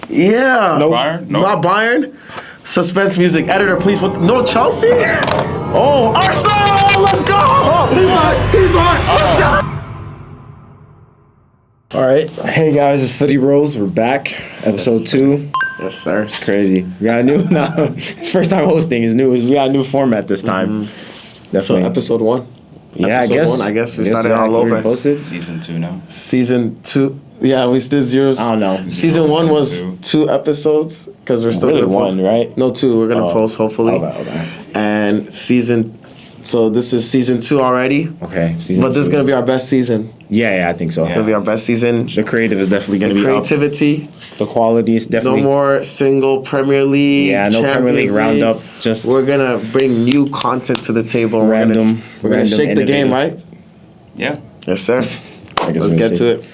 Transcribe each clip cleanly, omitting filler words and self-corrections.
Yeah. Nope. Bayern? No. Not Bayern. Suspense music. Editor, please put... No, Chelsea? Oh, Arsenal! Let's go! He's on! Let's go! All right. Hey guys, it's footy.bros. We're back. Episode 2. Yes, sir. It's crazy. We got a new... No, it's first time hosting. It's new. We got a new format this time. So, Definitely. episode 1. Yeah, Episode 1, I guess. We started all over. Posted. Season 2 now. Season 2. Yeah, we did zeros. I don't know. Season 1 was 2 episodes because we're still Really gonna one, right? No, 2. We're gonna post hopefully. Okay. And so this is season 2 already. Okay. But this is gonna be our best season. Yeah, I think so. It's gonna be our best season. The creative is definitely gonna be creativity. up. The quality is definitely. No more single Premier League. Yeah, no Premier League roundup. Just we're gonna bring new content to the table. Random. We're gonna shake the game, right? Yeah. Yes, sir. Let's get to it.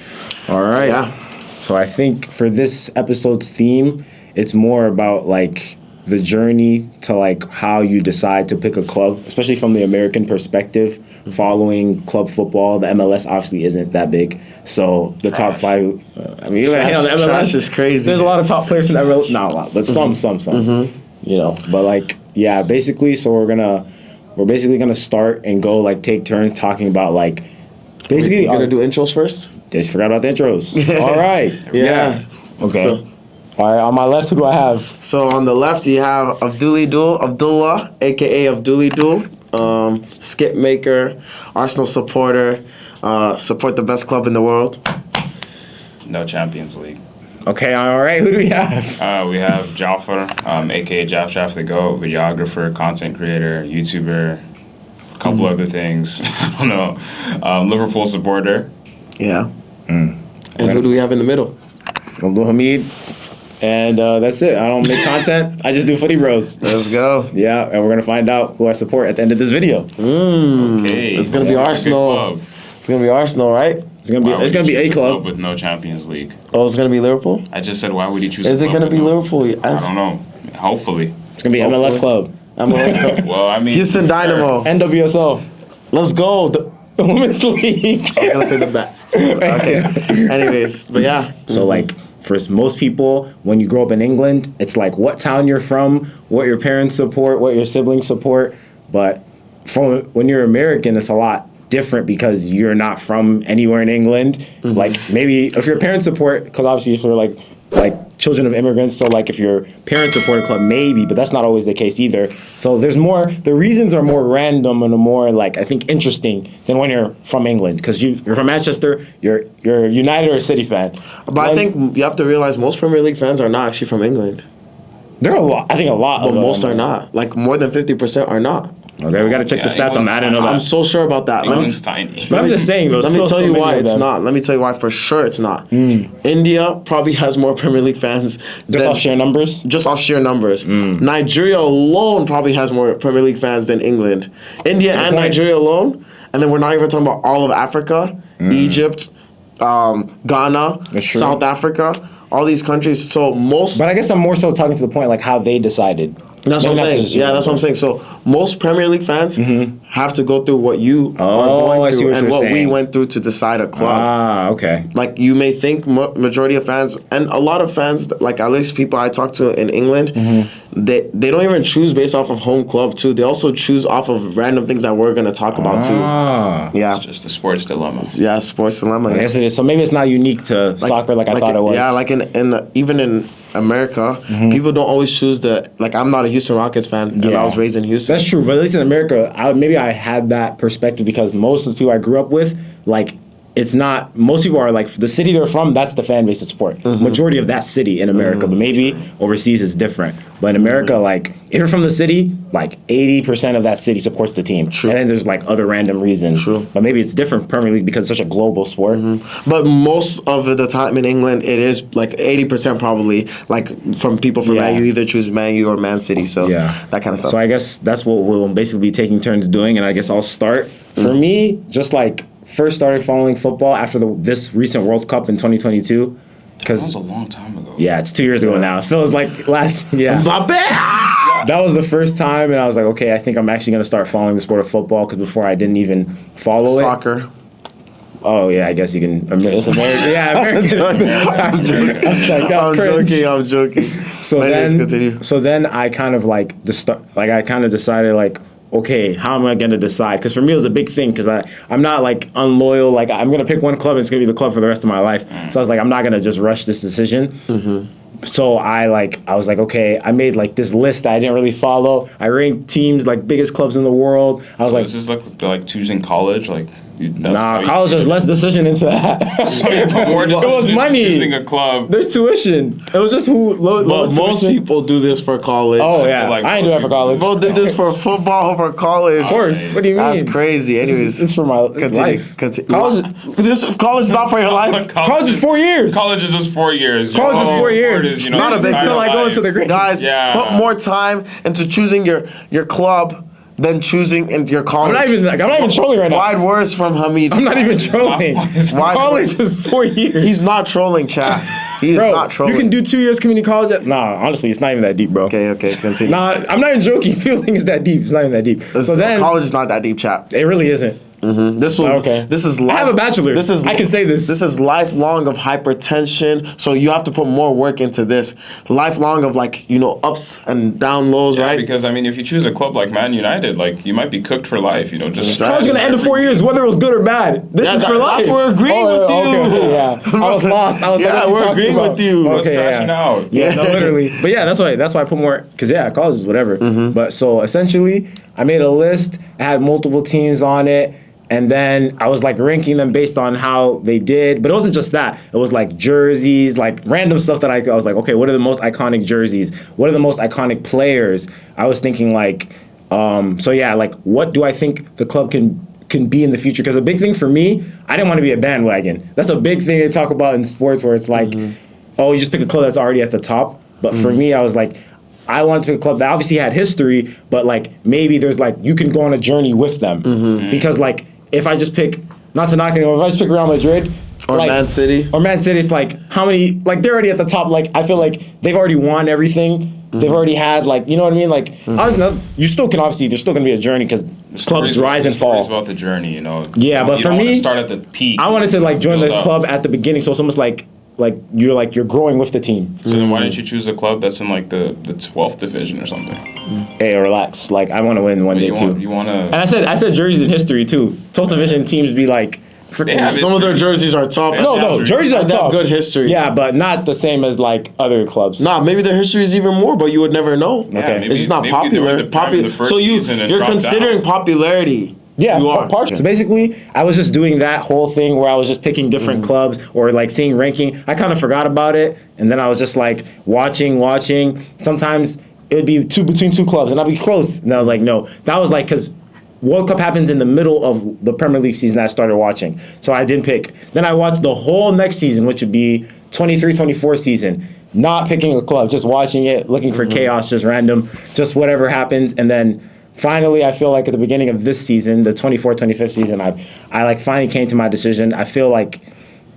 All right. Yeah. So I think for this episode's theme, it's more about like the journey to like how you decide to pick a club, especially from the American perspective. Following club football, the MLS obviously isn't that big. So the top 5, I mean, the MLS Trash is crazy. There's a lot of top players in MLS. Not a lot, but some. You know, but like, yeah, basically. So we're basically gonna start and go like take turns talking about like basically. We're gonna do intros first. Just forgot about the intros. All right. Yeah. Okay. So, all right. On my left, who do I have? So on the left you have Abdullah, aka Abdullah, skip maker, Arsenal supporter, support the best club in the world. No Champions League. Okay. All right. Who do we have? We have Jafar, aka Jaf the Goat, videographer, content creator, YouTuber, a couple other things. I don't know. Liverpool supporter. Yeah. And who do we have in the middle? Abdulhamid. And that's it. I don't make content. I just do footy.bros. Let's go. Yeah, and we're gonna find out who I support at the end of this video. Okay. It's gonna be Arsenal. It's gonna be Arsenal, right? It's gonna be a club with no Champions League. Oh, it's gonna be Liverpool. I just said, why would you choose? Is it gonna be Liverpool? I don't know. Hopefully. It's gonna be MLS club. MLS club. Well, I mean, Houston Dynamo. NWSL. Let's go. The Women's League. I was gonna say the back. Okay. Anyways, but yeah. So like for most people, when you grow up in England, it's like what town you're from, what your parents support, what your siblings support. But when you're American, it's a lot different because you're not from anywhere in England. Like maybe if your parents support, because obviously if you're like children of immigrants, so like if your parents support a club, maybe, but that's not always the case either. So the reasons are more random and more like I think interesting than when you're from England, because you're from Manchester, you're United or a City fan. But I think you have to realize most Premier League fans are not actually from England. There are a lot. I think a lot. But most are not. Like more than 50% are not. Okay, we got to check the stats on that. I didn't know that. I'm so sure about that. England's tiny. But I'm just saying, though. Let me tell you why it's not. Let me tell you why for sure it's not. India probably has more Premier League fans. Just off sheer numbers? Just off sheer numbers. Nigeria alone probably has more Premier League fans than England. India and Nigeria alone. And then we're not even talking about all of Africa. Egypt, Ghana, South Africa. All these countries. So most... But I guess I'm more so talking to the point like how they decided. That's what I'm saying. Yeah, that's what I'm saying. So most Premier League fans have to go through what you are going through and what we went through to decide a club. Ah, okay. Like you may think majority of fans and a lot of fans, like at least people I talk to in England, they don't even choose based off of home club too. They also choose off of random things that we're gonna talk about too. Yeah, It's just a sports dilemma. Yeah, sports dilemma. I guess it is. So maybe it's not unique to soccer like I thought it was. Yeah, like even in America, people don't always choose I'm not a Houston Rockets fan, and I was raised in Houston. That's true, but at least in America, maybe I had that perspective because most of the people I grew up with, like, it's not, most people are like, the city they're from, that's the fan base to support. Majority of that city in America, but maybe overseas is different. But in America, like, if you're from the city, like 80% of that city supports the team. True. And then there's like other random reasons. True. But maybe it's different Premier League because it's such a global sport. But most of the time in England, it is like 80% probably like from people from Man U, either choose Man U or Man City. So that kind of stuff. So I guess that's what we'll basically be taking turns doing. And I guess I'll start. For me, just like first started following football after this recent World Cup in 2022. That was a long time ago. Yeah, it's 2 years ago now. It feels like last. Yeah. That was the first time, and I was like, okay, I think I'm actually going to start following the sport of football because before I didn't even follow Soccer. Oh yeah, I guess you can. It's American. Yeah, American. I'm joking. So then I kind of like I kind of decided like, okay, how am I gonna decide? Because for me it was a big thing because I'm not like unloyal. Like I'm gonna pick one club and it's gonna be the club for the rest of my life. So I was like, I'm not gonna just rush this decision. So I was like, okay, I made like this list that I didn't really follow. I ranked teams like biggest clubs in the world. I was Is this like choosing college? Like college there's less decision into that. It was money. Choosing a club. There's tuition. It was just But most people do this for college. Oh yeah, I ain't do that for college. People did this for football for college. Of course. What do you mean? That's crazy. Anyways, this is for my life. College is not for your life. College is 4 years. College is just 4 years. College is 4 years. Not a big until I go into the grade. Guys, put more time into choosing your club than choosing into your college. I'm not even trolling right now. Wide words from Hamid. I'm not even trolling. College is 4 years. He's not trolling, chat. He is not trolling. You can do 2 years community college. Nah, honestly, it's not even that deep, bro. Okay, continue. Nah, I'm not even joking. Feeling is that deep. It's not even that deep. So then college is not that deep, chat. It really isn't. This is life. I have a bachelor's. I can say this. This is lifelong of hypertension, so you have to put more work into this. Lifelong of ups and down lows, right? Because I mean, if you choose a club like Man United, like you might be cooked for life. Just college gonna end in 4 years, whether it was good or bad. This is for life. That's we're agreeing with you. Okay, yeah, I was lost. We're agreeing with you. Okay, out. Yeah, no, literally. But yeah, that's why I put more. Because college is whatever. But so essentially, I made a list. I had multiple teams on it. And then I was like ranking them based on how they did. But it wasn't just that. It was like jerseys, like random stuff that I was like, okay, what are the most iconic jerseys? What are the most iconic players? I was thinking like, what do I think the club can be in the future? Because a big thing for me, I didn't want to be a bandwagon. That's a big thing to talk about in sports where it's like, you just pick a club that's already at the top. But for me, I was like, I wanted to pick a club that obviously had history, but like maybe there's like, you can go on a journey with them. Because like, if I just pick, not to knock anyone, if I just pick Real Madrid or Man City, it's like how many? Like they're already at the top. Like I feel like they've already won everything. They've already had you know what I mean. Like you still can obviously there's still gonna be a journey because clubs rise and fall. It's about the journey, Yeah, but for me, start at the peak. I wanted to join the club at the beginning, so it's almost like you're growing with the team. So then why didn't you choose a club that's in the 12th division or something? Hey, relax. Like I want to win one day too. You want to? And I said jerseys in history too. 12th division teams be like. Some of their jerseys are top. No, jerseys are top. They have good history. Yeah, but not the same as other clubs. Nah, maybe their history is even more, but you would never know. Okay, it's just not popular. So you're considering popularity. Yeah, you are. Partial. So basically, I was just doing that whole thing where I was just picking different clubs or seeing ranking. I kind of forgot about it, and then I was just watching. Sometimes it would be between two clubs, and I'd be close. And I was like, no, that was because World Cup happens in the middle of the Premier League season that I started watching. So I didn't pick. Then I watched the whole next season, which would be 23-24 season. Not picking a club, just watching it, looking for chaos, just random, just whatever happens, and then. Finally, I feel like at the beginning of this season, the 24-25 season, I finally came to my decision. I feel like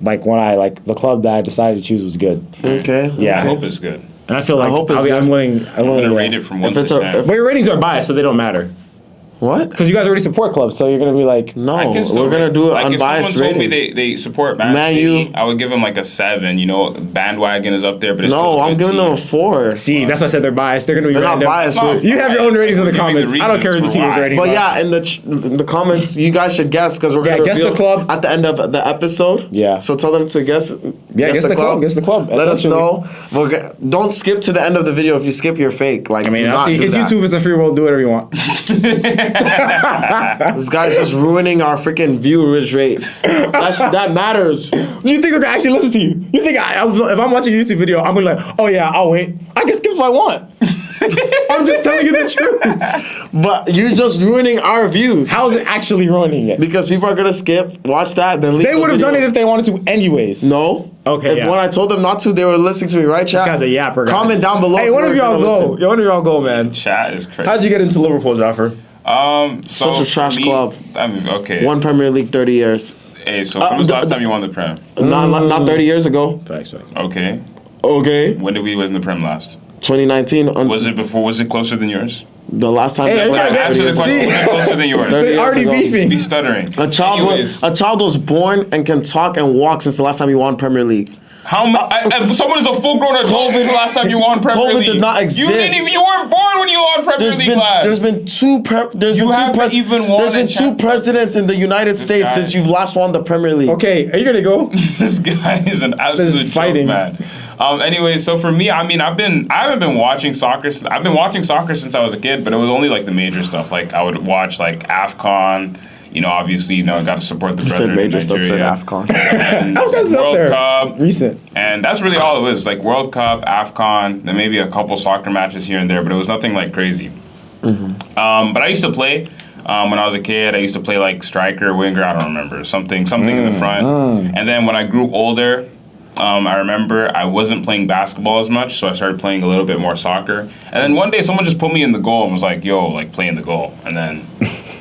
when the club that I decided to choose was good. Okay. Yeah. I hope it's good. And I feel like I'm willing. I'm going to rate it from 1 to 10. But your ratings are biased, so they don't matter. What? Because you guys already support clubs, so you're going to be like... No, we're going to do it unbiased if someone rating. told me they support Man City, I would give them a 7. Bandwagon is up there, but it's no, I'm giving them a 4. See, that's why I said they're biased. They're going to be random. Not biased. You have your own ratings in the comments. I don't care what the team is rating. But yeah, in the comments, you guys should guess because we're going to reveal the club at the end of the episode. Yeah. So tell them to guess. Yeah, guess the club. Guess the club. Let us know. Don't skip to the end of the video. If you skip, you're fake. I mean, it's YouTube. It's a free world. Do whatever you want. This guy's just ruining our freaking viewerage rate. That matters. Do you think they're gonna actually listen to you? You think if I'm watching a YouTube video, I'm gonna be like, oh yeah, I'll wait. I can skip if I want. I'm just telling you the truth. But you're just ruining our views. How is it actually ruining it? Because people are gonna skip, watch that, then leave. They would have done it if they wanted to, anyways. No. Okay. When I told them not to, they were listening to me, right, chat? This guy's a yapper. Comment down below. Hey, one of y'all go. One of y'all go, man. Chat is crazy. How'd you get into Liverpool, Jafar? Such a trash club. I mean, okay. Won Premier League 30 years. Hey, so when was the last time you won the Prem? Not 30 years ago. Thanks. Okay. Okay. When did we win the Prem last? 2019. Was it before? Was it closer than yours? The last time Hey, they you played gotta at Answer the 30 question. years Who's ago. closer than yours? 30 years already ago. beefing. Be stuttering. A child was born and can talk and walk since the last time he won Premier League. How much? Someone is a full-grown adult since the last time you won Premier COVID League. did not You exist. you weren't born when you won Premier League, lad. There's been two presidents in the United States guy. since you've last won the Premier League. Okay, are you gonna go? This guy is an absolute fighting. joke, man. Anyway, so for me, I mean, I haven't been watching soccer. I've been watching soccer since I was a kid, but it was only like the major stuff. Like I would watch like AFCON. You know, obviously, I got to support the You said brethren in major stuff, said Nigeria. AFCON. And AFCON's up World there. Cup. Recent. And that's really all it was, like World Cup, AFCON, then maybe a couple soccer matches here and there, but it was nothing like crazy. But I used to play when I was a kid. I used to play like striker, winger, I don't remember, something in the front. And then when I grew older, I remember I wasn't playing basketball as much, so I started playing a little bit more soccer. And then one day someone just put me in the goal and was like, yo, like play in the goal. And then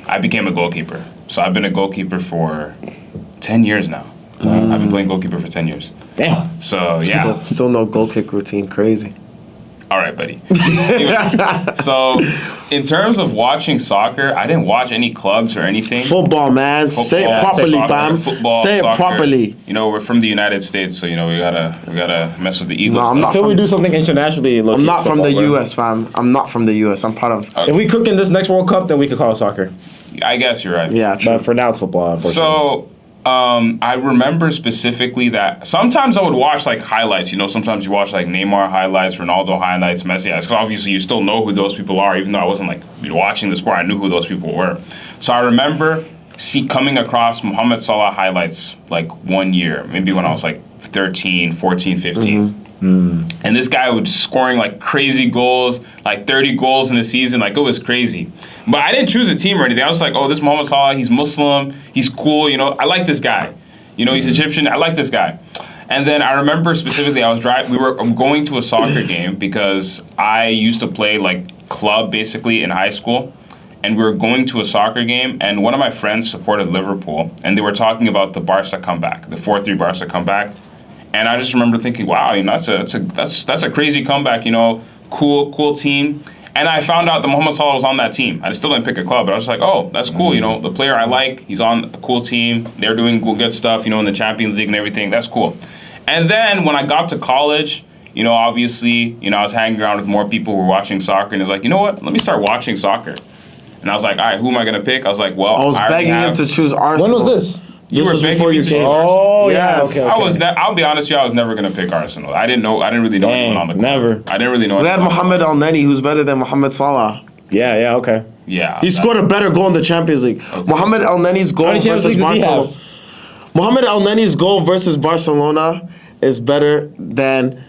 I became a goalkeeper. So I've been a goalkeeper for 10 years now. I've been playing goalkeeper for 10 years. Damn. So, yeah. Still no goal kick routine. Crazy. All right, buddy. So, in terms of watching soccer, I didn't watch any clubs or anything. Football, man. Say it Football, properly, soccer, fam. football, Say it soccer. properly. You know, we're from the United States, so we gotta mess with the Eagles. No, I'm not. Until we do something internationally. I'm not from the U.S., fam. I'm not from the U.S. I'm part of. If we cook in this next World Cup, then we could call it soccer. I guess you're right. Yeah, true. But for now, it's football, unfortunately. So, I remember specifically that sometimes I would watch like highlights. You know, sometimes you watch like Neymar highlights, Ronaldo highlights, Messi highlights. Because obviously you still know who those people are, even though I wasn't like watching the sport. I knew who those people were. So I remember coming across Mohamed Salah highlights like one year, maybe when I was like 13, 14, 15. And this guy was scoring like crazy goals, like 30 goals in a season. Like it was crazy. But I didn't choose a team or anything. I was like, oh, this Mohamed Salah, he's Muslim, he's cool, you know, I like this guy. You know, he's Egyptian, I like this guy. And then I remember specifically we were going to a soccer game because I used to play like club basically in high school. And we were going to a soccer game, and one of my friends supported Liverpool, and they were talking about the Barca comeback, the 4-3 Barca comeback. And I just remember thinking, wow, you know, that's a crazy comeback, you know, cool team. And I found out that Mohamed Salah was on that team. I still didn't pick a club, but I was like, oh, that's cool, you know, the player I like, he's on a cool team. They're doing good stuff, you know, in the Champions League and everything. That's cool. And then when I got to college, you know, obviously, you know, I was hanging around with more people who were watching soccer, and it's like, you know what, let me start watching soccer. And I was like, all right, who am I going to pick? I was like, well, I was begging him to choose Arsenal. When was this? This was begging before me you to came. choose Arsenal. Oh, Yes. yeah. Okay. I'll be honest with you, I was never going to pick Arsenal. I didn't really know anyone on the club. Never. I didn't really know We had anyone. Mohamed El Neni, who's better than Mohamed Salah. Yeah, okay. Yeah. He scored a better goal in the Champions League. Mohamed El Neni's goal How many Champions versus Leagues does he Barcelona. have? Mohamed El Neni's goal versus Barcelona is better than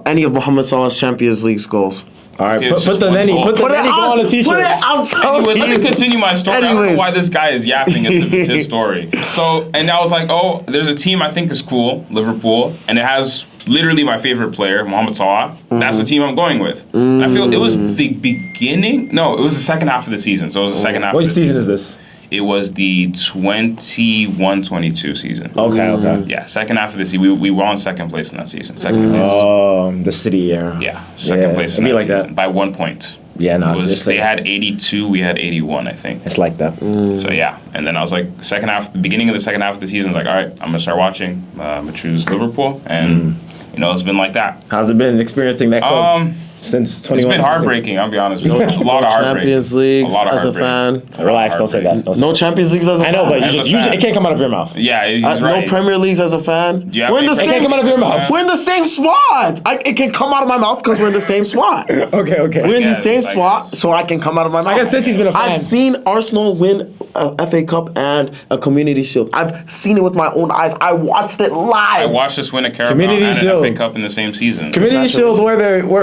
any of Mohamed Salah's Champions League's goals. All right, Okay, put it's the just one Nenny, goal. put the Nenny goal on a t-shirt. I'm telling Anyway, let me you. continue my story. I don't know Anyways. why this guy is yapping. It's his story. So, and I was like, oh, there's a team I think is cool, Liverpool, and it has literally my favorite player, Mohamed Salah. That's the team I'm going with. I feel it was the beginning. No, it was the second half of the season. So it was the second half. What of the season is this? It was the 21-22 season. Okay. Yeah, second half of the season. We were on second place in that season. Second place. The city era. Yeah, second place in it'd be that like season that. by 1 point. Yeah, no, It was, it's they like, had 82, we had 81, I think. it's like that. So yeah, and then I was like, the beginning of the second half of the season, I was like, all right, I'm gonna start watching. I'm gonna choose Liverpool, and you know, it's been like that. How's it been experiencing that club since 21? It's been heartbreaking. I'll be honest with you. A lot of heartbreak. Champions Leagues A lot of as a heartbreak. fan. Relax, don't say that. Don't say No Champions Leagues as a fan. I know, but As a fan. it can't come out of your mouth. Yeah, he's No right. Premier Leagues as a fan. Do you have We're in the any same. It can't come out of your mouth. We're in the same squad. It can come out of my mouth because we're in the same squad. Okay. We're in the guess, same I squad, guess. so I can come out of my mouth. guess since he's been a fan. I've seen Arsenal win a FA Cup and a Community Shield. I've seen it with my own eyes. I watched it live. I watched us win a Carabao Community and Shield. an FA Cup in the same season. Community Shield, what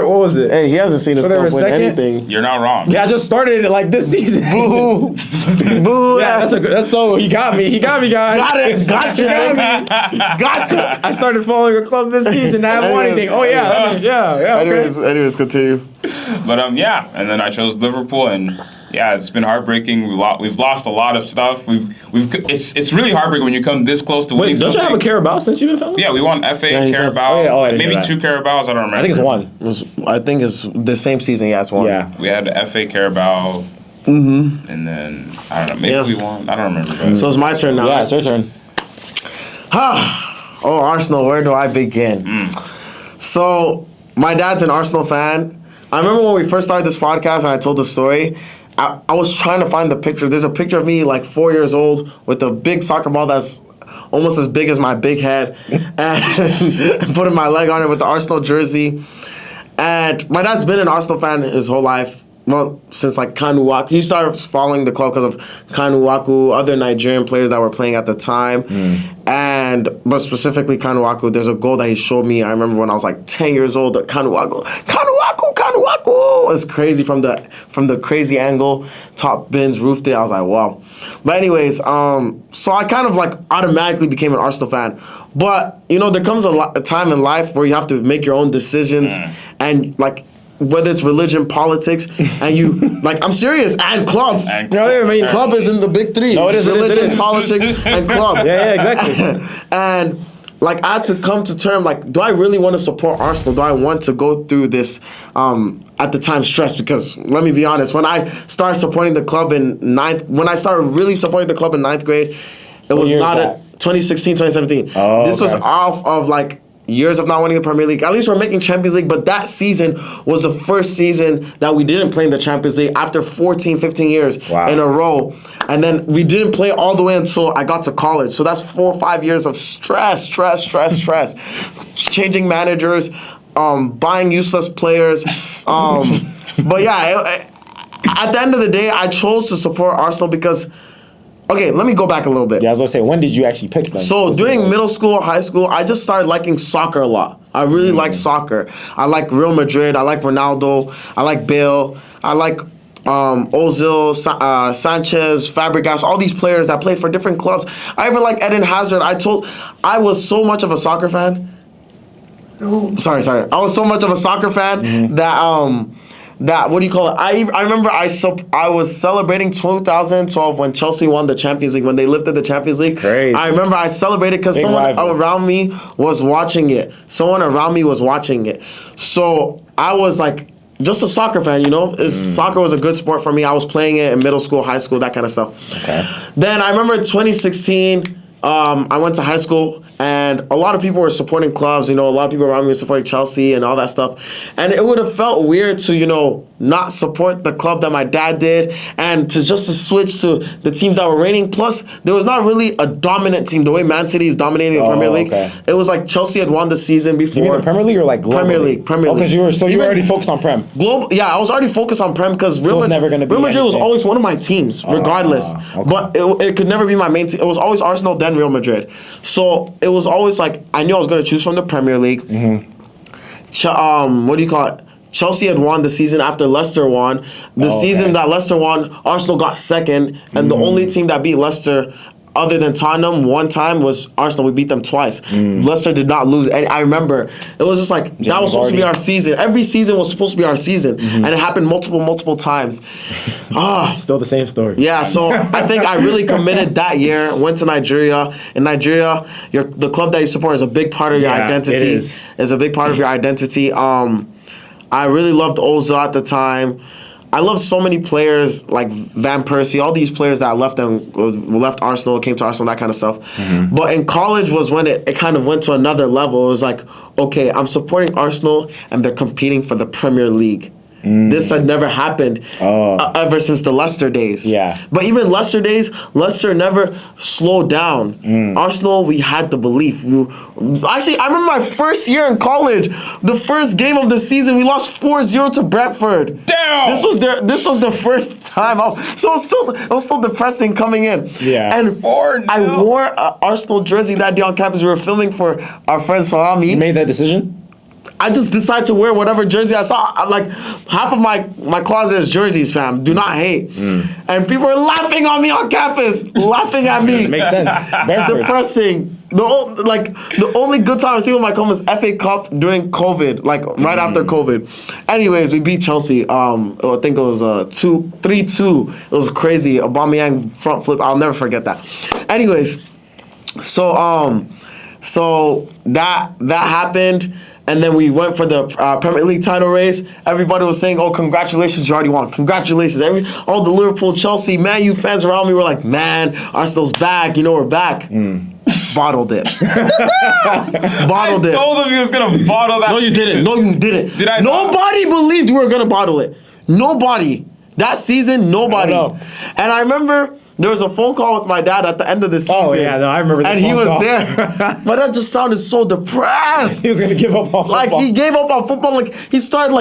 was it? Hey, he hasn't seen us Whatever, win second? anything. You're not wrong. Yeah, I just started it like this season. Boo. Boo. Yeah, that's so. He got me, guys. Got it. Gotcha, nigga. Gotcha. I started following a club this season. I haven't won anything. Oh yeah, Yeah. Okay. Anyways, continue. But yeah, and then I chose Liverpool, and yeah, it's been heartbreaking. We've lost a lot of stuff. It's really heartbreaking when you come this close to winning. Wait, don't you have a Carabao since you've been filming? Yeah, we won FA, Carabao, I didn't maybe know that. 2 Carabaos. I don't remember. I think it's one. I think it's the same season. Yeah, it's one. Yeah. We had the FA, Carabao, and then I don't know. Maybe we won. I don't remember. Guys. So it's my turn now. Yeah, it's your turn. Oh, Arsenal, where do I begin? So, my dad's an Arsenal fan. I remember when we first started this podcast and I told the story, I was trying to find the picture. There's a picture of me, like 4 years old, with a big soccer ball that's almost as big as my big head, and putting my leg on it with the Arsenal jersey. And my dad's been an Arsenal fan his whole life. Well, since like Kanuwaku. He started following the club because of Kanuwaku, other Nigerian players that were playing at the time. But specifically Kanuwaku, there's a goal that he showed me. I remember when I was like 10 years old, that Kanuwaku. It was crazy from the crazy angle, top bins, roofed it. I was like, wow. But anyways, so I kind of like automatically became an Arsenal fan. But, there comes a time in life where you have to make your own decisions and like, whether it's religion, politics, and you, like, I'm serious, and club. Club is in the big three. No, it is. Religion, politics, and club. Yeah, exactly. And, like, I had to come to terms, like, do I really want to support Arsenal? Do I want to go through this, at the time, stress? Because, let me be honest, when I started supporting the club when I started really supporting the club in 9th grade, it was not 2016, 2017. Oh, this was off of, like, years of not winning the Premier League. At least we're making Champions League, but that season was the first season that we didn't play in the Champions League after 14, 15 years in a row. And then we didn't play all the way until I got to college. So that's 4 or 5 years of stress. Changing managers, buying useless players. But yeah, at the end of the day, I chose to support Arsenal because... Okay, let me go back a little bit. Yeah, I was going to say, when did you actually pick them? So during middle school, high school, I just started liking soccer a lot. I really like soccer. I like Real Madrid. I like Ronaldo. I like Bale. I like Ozil, Sanchez, Fabregas, all these players that played for different clubs. I even like Eden Hazard. I was so much of a soccer fan. Sorry. I was so much of a soccer fan that what do you call it? I remember I was celebrating 2012 when Chelsea won the Champions League, when they lifted the Champions League. Crazy. I remember I celebrated because someone around me was watching it. So I was like just a soccer fan, Soccer was a good sport for me. I was playing it in middle school, high school, that kind of stuff. Okay. Then I remember 2016, I went to high school, and a lot of people were supporting clubs. A lot of people around me were supporting Chelsea and all that stuff. And it would have felt weird to, not support the club that my dad did and to switch to the teams that were reigning. Plus, there was not really a dominant team. The way Man City is dominating the Premier League, it was like Chelsea had won the season before. You mean the Premier League or like globally? Premier League. Oh, because you were already focused on Prem. I was already focused on Prem because Real Madrid was always one of my teams, regardless. But it could never be my main team. It was always Arsenal, then Real Madrid. So it was always like, I knew I was going to choose from the Premier League. What do you call it? Chelsea had won the season after Leicester won. The season that Leicester won, Arsenal got second, and the only team that beat Leicester other than Tottenham one time was Arsenal. We beat them twice. Leicester did not lose any. I remember it was just like that was supposed to be our season. Every season was supposed to be our season, and it happened multiple times. Still the same story. Yeah, so I think I really committed that year. Went to Nigeria. In Nigeria, the club that you support is a big part of your identity. It is. It's a big part of your identity. I really loved Ozil at the time. I loved so many players like Van Persie, all these players that left Arsenal, came to Arsenal, that kind of stuff. But in college was when it kind of went to another level. It was like, okay, I'm supporting Arsenal and they're competing for the Premier League. This had never happened ever since the Leicester days. Yeah. But even Leicester days, Leicester never slowed down. Arsenal, we had the belief. Actually, I remember my first year in college, the first game of the season, we lost 4-0 to Brentford. Damn! This was the first time. So it was still depressing coming in. Yeah. And 4-0. I wore an Arsenal jersey that day on campus. We were filming for our friend Salami. You made that decision? I just decided to wear whatever jersey I saw. Like, half of my closet is jerseys, fam. Do not hate. And people were laughing on me on campus. Laughing at me. Makes sense. Depressing. The only good time I see with my club was FA Cup during COVID, like right after COVID. Anyways, we beat Chelsea. I think it was 3-2. It was crazy. Aubameyang front flip. I'll never forget that. Anyways, so that happened. And then we went for the Premier League title race. Everybody was saying, "Oh, congratulations, you already won! Congratulations!" All the Liverpool, Chelsea, Man U fans around me were like, "Man, Arsenal's back! You know we're back." Bottled it. Bottled it. I told him he was gonna bottle that. No, you didn't. No, you didn't. Did I? Nobody believed we were gonna bottle it. Nobody. That season, nobody. And I remember there was a phone call with my dad at the end of the season. Oh yeah, no, I remember that. And he was there. But that just sounded so depressed. He was gonna give up on football. Like he gave up on football. Like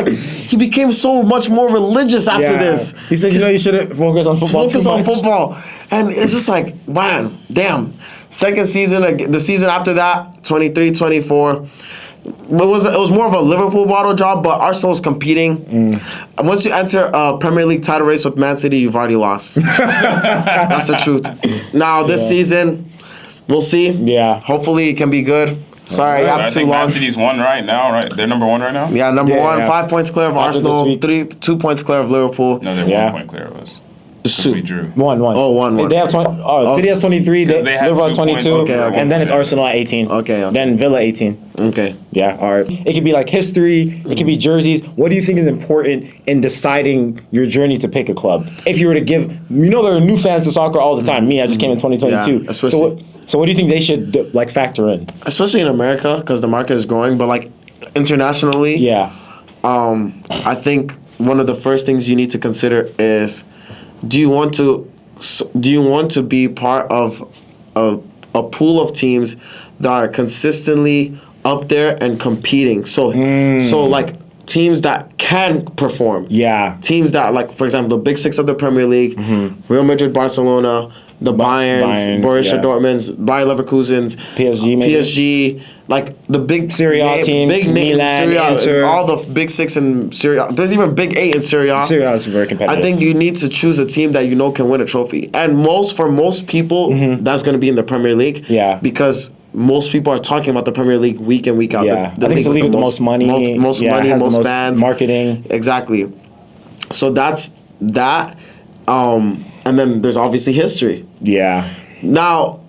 he became so much more religious after this. He said, you shouldn't focus on football. Focus on football. And it's just like, man, damn. Second season, the season after that, 23-24. It was more of a Liverpool bottle job, but Arsenal's competing. And once you enter a Premier League title race with Man City, you've already lost. That's the truth. Now, this season, we'll see. Yeah. Hopefully, it can be good. Sorry, I too think long. Man City's won right now, right? They're number one right now? Yeah, number one. Yeah. 5 points clear of After Arsenal. this 2 points clear of Liverpool. No, they're 1 point clear of us. It's We 2. drew. 1. Oh, 1. They have 20. Oh, City has 23. They had Liverpool has 2 points. 22. Okay. And then it's Arsenal at 18. Okay. Then Villa 18. Okay. Yeah, all right. It could be like history. It could be jerseys. What do you think is important in deciding your journey to pick a club? If you were to give, there are new fans to soccer all the time. Me, I just came in 2022. Yeah, especially. So what do you think they should factor in? Especially in America, because the market is growing. But like internationally, Yeah. I think one of the first things you need to consider is, do you want to be part of a pool of teams that are consistently up there and competing? So like teams that can perform. Yeah. Teams that, like, for example, the big six of the Premier League, Real Madrid, Barcelona, the Bayerns, Borussia Dortmunds, Bayer Leverkusen's, PSG, like the big Serie A teams, big Milan, Serie A, Inter. all the big six in Serie A. There's even big 8 in Serie A. Serie A is very competitive. I think you need to choose a team that can win a trophy. And for most people, that's going to be in the Premier League. Yeah. Because most people are talking about the Premier League week in, week out. Yeah. I think it's the league with the most money. Most money, has most the most fans. marketing. Exactly. So that's that. And then there's obviously history. Yeah. Now,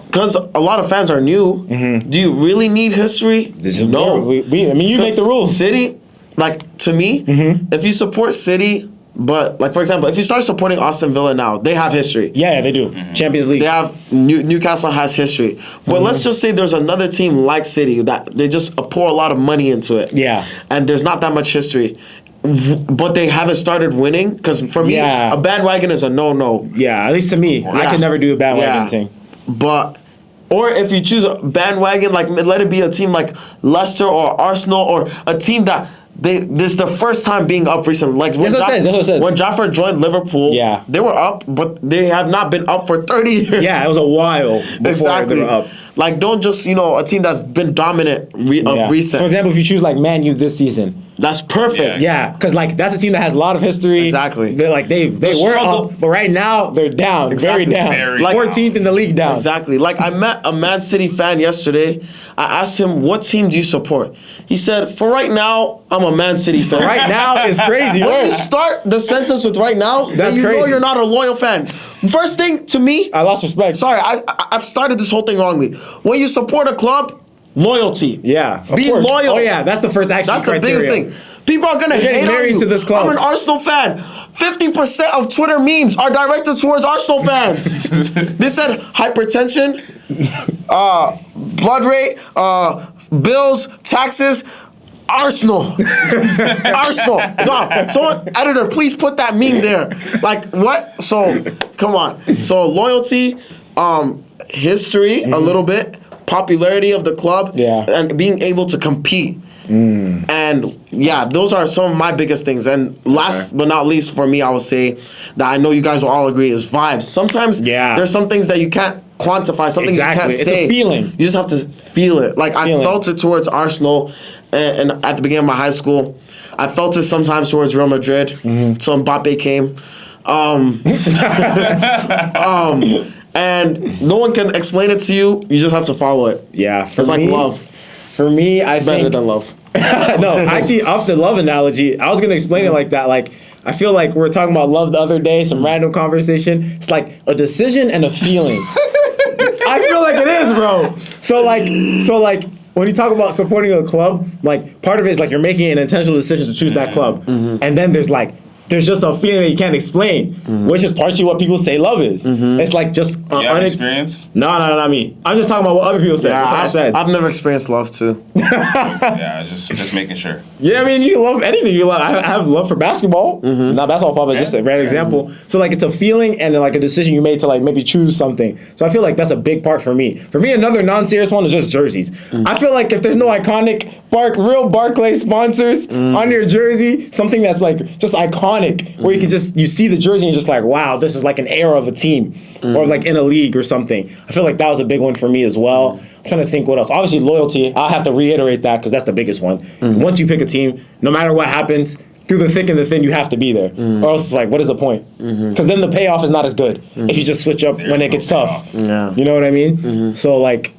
because a lot of fans are new, do you really need history? No. You make the rules. City, like, to me, if you support City, but, like, for example, if you start supporting Aston Villa now, they have history. Yeah, they do. Champions League. They have, Newcastle has history. But let's just say there's another team like City that they just pour a lot of money into it. Yeah. And there's not that much history. But they haven't started winning, because for me, a bandwagon is a no-no. Yeah, at least to me. I could never do a bandwagon thing. But, or if you choose a bandwagon, like, let it be a team like Leicester or Arsenal, or a team that this is the first time being up recently. Like That's what I said. When Jafar joined Liverpool, they were up, but they have not been up for 30 years. Yeah, it was a while before they were up. Like, don't just, a team that's been dominant of recent. For example, if you choose like Man U this season. That's perfect. Yeah, because like that's a team that has a lot of history. Exactly. They're like they were up, but right now they're down, very down. Like 14th in the league down. Exactly. Like, I met a Man City fan yesterday. I asked him, "What team do you support?" He said, "For right now, I'm a Man City fan." Right now is crazy. When you start the sentence with "right now," then you know you're not a loyal fan. First thing to me, I lost respect. Sorry, I've started this whole thing wrongly. When you support a club, loyalty. Yeah. Be loyal. Oh yeah, that's the first action. That's criteria. the biggest thing. People are gonna hate on you. To this club. I'm an Arsenal fan. 50% of Twitter memes are directed towards Arsenal fans. They said hypertension, blood rate, bills, taxes. Arsenal. Arsenal. No, someone, editor, please put that meme there. Like, what? So, come on. So, loyalty, history, a little bit, popularity of the club, and being able to compete. And yeah, those are some of my biggest things. And last but not least, for me, I would say that I know you guys will all agree is vibes. Sometimes there's some things that you can't quantify, some things you can't say. It's a feeling. You just have to feel it. Like, I felt it towards Arsenal, and at the beginning of my high school. I felt it sometimes towards Real and no one can explain it to you. You just have to follow it. Yeah, It's like love. For me, I Better think than love. no, actually, off the love analogy, I was gonna explain it like that. Like, I feel like we were talking about love the other day, some random conversation. It's like a decision and a feeling. I feel like it is, bro. So like when you talk about supporting a club, like part of it is like you're making an intentional decision to choose that club, and then there's just a feeling that you can't explain, which is partially what people say love is. It's like just You have experience? No, not me. I'm just talking about what other people say. That's what I said. I've never experienced love too. Yeah, just making sure. Yeah, I mean, you love anything you love. I have love for basketball. Not basketball, but just a random example. So, like, it's a feeling and, like, a decision you made to, like, maybe choose something. So, I feel like that's a big part for me. For me, another non-serious one is just jerseys. I feel like if there's no iconic, real Barclays sponsors on your jersey, something that's, like, just iconic, where you see the jersey and you're just like, wow, this is, like, an era of a team. Or, like, in a league or something. I feel like that was a big one for me as well. I'm trying to think what else. Obviously, loyalty. I'll have to reiterate that because that's the biggest one. Once you pick a team, no matter what happens, through the thick and the thin, you have to be there. Or else it's like, what is the point? Because then the payoff is not as good if you just switch up when it gets tough. Yeah. You know what I mean? So, like,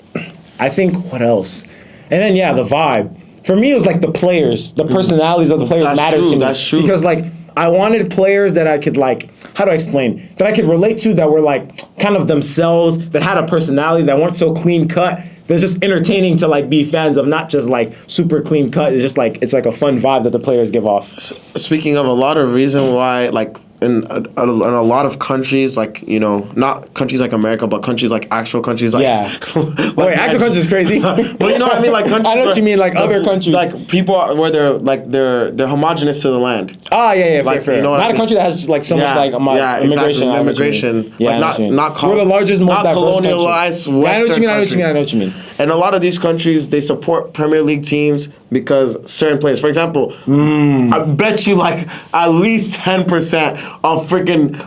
I think, what else? And then, yeah, the vibe. For me, it was like the players. The personalities of the players mattered to me. That's true. Because, like, I wanted players that I could, like, how do I explain? That I could relate to, that were, like, kind of themselves, that had a personality, that weren't so clean cut. They're just entertaining to, like, be fans of, not just, like, super clean cut. It's just, like, it's like a fun vibe that the players give off. Speaking of, a lot of reason why, like, in a lot of countries, like, you know, not countries like America, but countries like actual countries like... Yeah. like Wait, actual countries is crazy. Well, you know what I mean? Like countries I know what you mean, like other countries. Like people where they're homogenous to the land. Ah, yeah, Like, fair. you know what not I a mean? country that has, like, so much, like, exactly. immigration. Immigration. Yeah, Like, not we're the largest, most not diverse colonialized country. Yeah, I know what you mean. And a lot of these countries, they support Premier League teams because certain players. For example, I bet you like at least 10% of freaking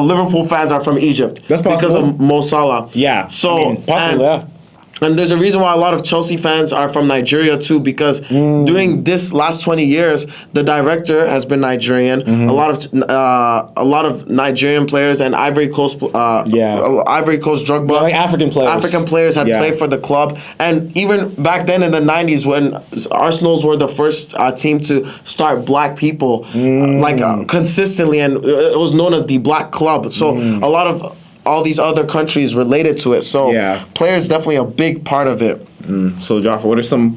Liverpool fans are from Egypt. That's possible. Because of Mo Salah. Yeah. So, possible, yeah. And there's a reason why a lot of Chelsea fans are from Nigeria too, because during this last 20 years, the director has been Nigerian. A lot of Nigerian players and Ivory Coast Drogba, like African players had played for the club. And even back then in the 90s, when Arsenal's were the first team to start black people consistently, and it was known as the Black Club. So a lot of all these other countries related to it. So players definitely a big part of it. So Jafar, what are some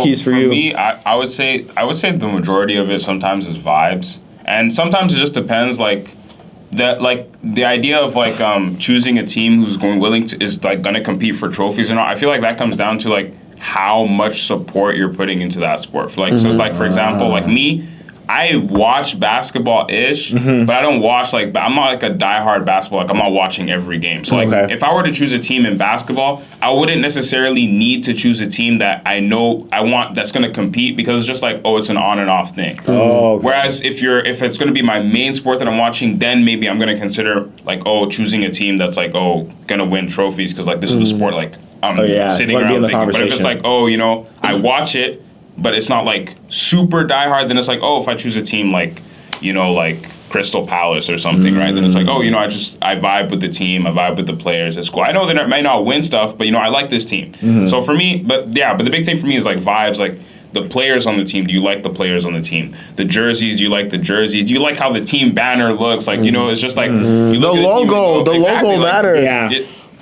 keys for you? For me, I would say the majority of it sometimes is vibes, and sometimes it just depends. Like the idea of like choosing a team who's going to compete for trophies and all. I feel like that comes down to like how much support you're putting into that sport. So it's like, for example, like me. I watch basketball-ish, but I don't watch, like, I'm not like a diehard basketball, like I'm not watching every game. So like if I were to choose a team in basketball, I wouldn't necessarily need to choose a team that I know I want that's going to compete, because it's just like, oh, it's an on and off thing. Whereas if it's going to be my main sport that I'm watching, then maybe I'm going to consider like, oh, choosing a team that's like, oh, going to win trophies, because like this is the sport like I'm sitting around thinking. But if it's like, oh, you know, I watch it, but it's not like super diehard, then it's like, oh, if I choose a team like, you know, like Crystal Palace or something, right? Then it's like, oh, you know, I vibe with the team, I vibe with the players. It's cool. I know that I might not win stuff, but you know, I like this team. So for me, but the big thing for me is like vibes, like the players on the team. Do you like the players on the team? The jerseys, do you like the jerseys? Do you like how the team banner looks? Like, you know, it's just like The logo matters. Yeah.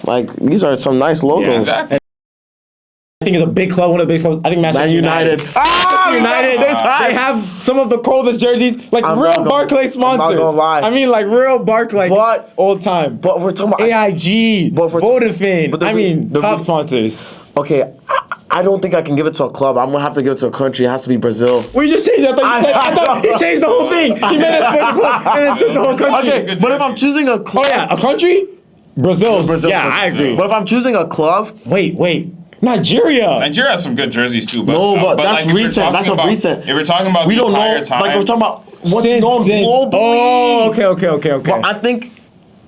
Like these are some nice logos. Yeah, exactly. I think it's a big club, one of the biggest clubs. I think Manchester United. United. They have some of the coldest jerseys, like real Barclays sponsors. I'm not gonna lie. I mean, like real Barclays, old time. But we're talking about AIG, Vodafone. Top sponsors. Okay, I don't think I can give it to a club. I'm gonna have to give it to a country. It has to be Brazil. We just changed it. I thought he changed the whole thing. He made it for the club and then switched the whole country. Okay, but if I'm choosing a club, a country, Brazil. Yeah, I agree. But if I'm choosing a club, wait. Nigeria has some good jerseys too, but but that's like, recent. That's recent. If we're talking about we the don't entire know. time, Like we're talking about what's known globally. Oh, okay. But I think,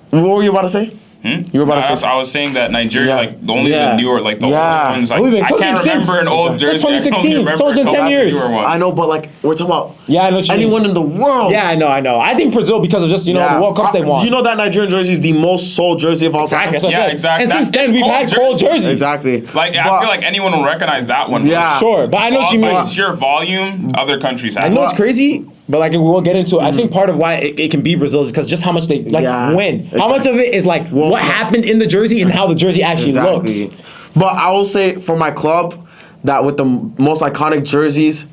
what were you about to say? You were about to say. I was saying that Nigeria, Yeah. like only Yeah. the newer, like the Yeah. old ones. Like, We've been I cooking can't since- remember an old since jersey. I can 2016. only It's almost been remember 10 a couple years. newer ones. I know, but like we're talking about Yeah, I know what you mean. anyone in the world. Yeah, I know. I think Brazil because of just the World Cups they won. You know that Nigerian jersey is the most sold jersey of all time. Exactly. That's what I Yeah, said. exactly. And since It's then we've cold had cold jerseys. Exactly. Like, I feel like anyone will recognize that one. Yeah. Sure, but I know what you mean. By sheer volume, other countries have. I know it's crazy, but like we'll get into it. I think part of why it can be Brazil is because just how much they win. How much of it is like what happened in the jersey and how the jersey actually looks. But I will say for my club that with the most iconic jerseys,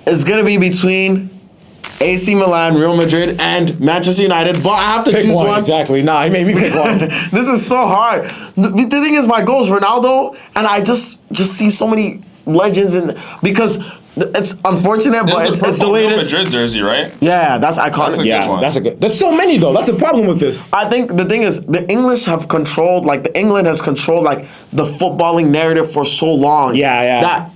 it's gonna be between AC Milan, Real Madrid, and Manchester United. But I have to Pick choose one. exactly. Nah, he made me pick one. This is so hard. The thing is, my goal is Ronaldo, and I just see so many legends in because it's unfortunate, but it's the way it Real is. Madrid jersey, right? Yeah, that's iconic. That's a good Yeah, one. that's a good. There's so many though. That's the problem with this. I think the thing is the English have controlled, like the England has controlled like the footballing narrative for so long. Yeah. That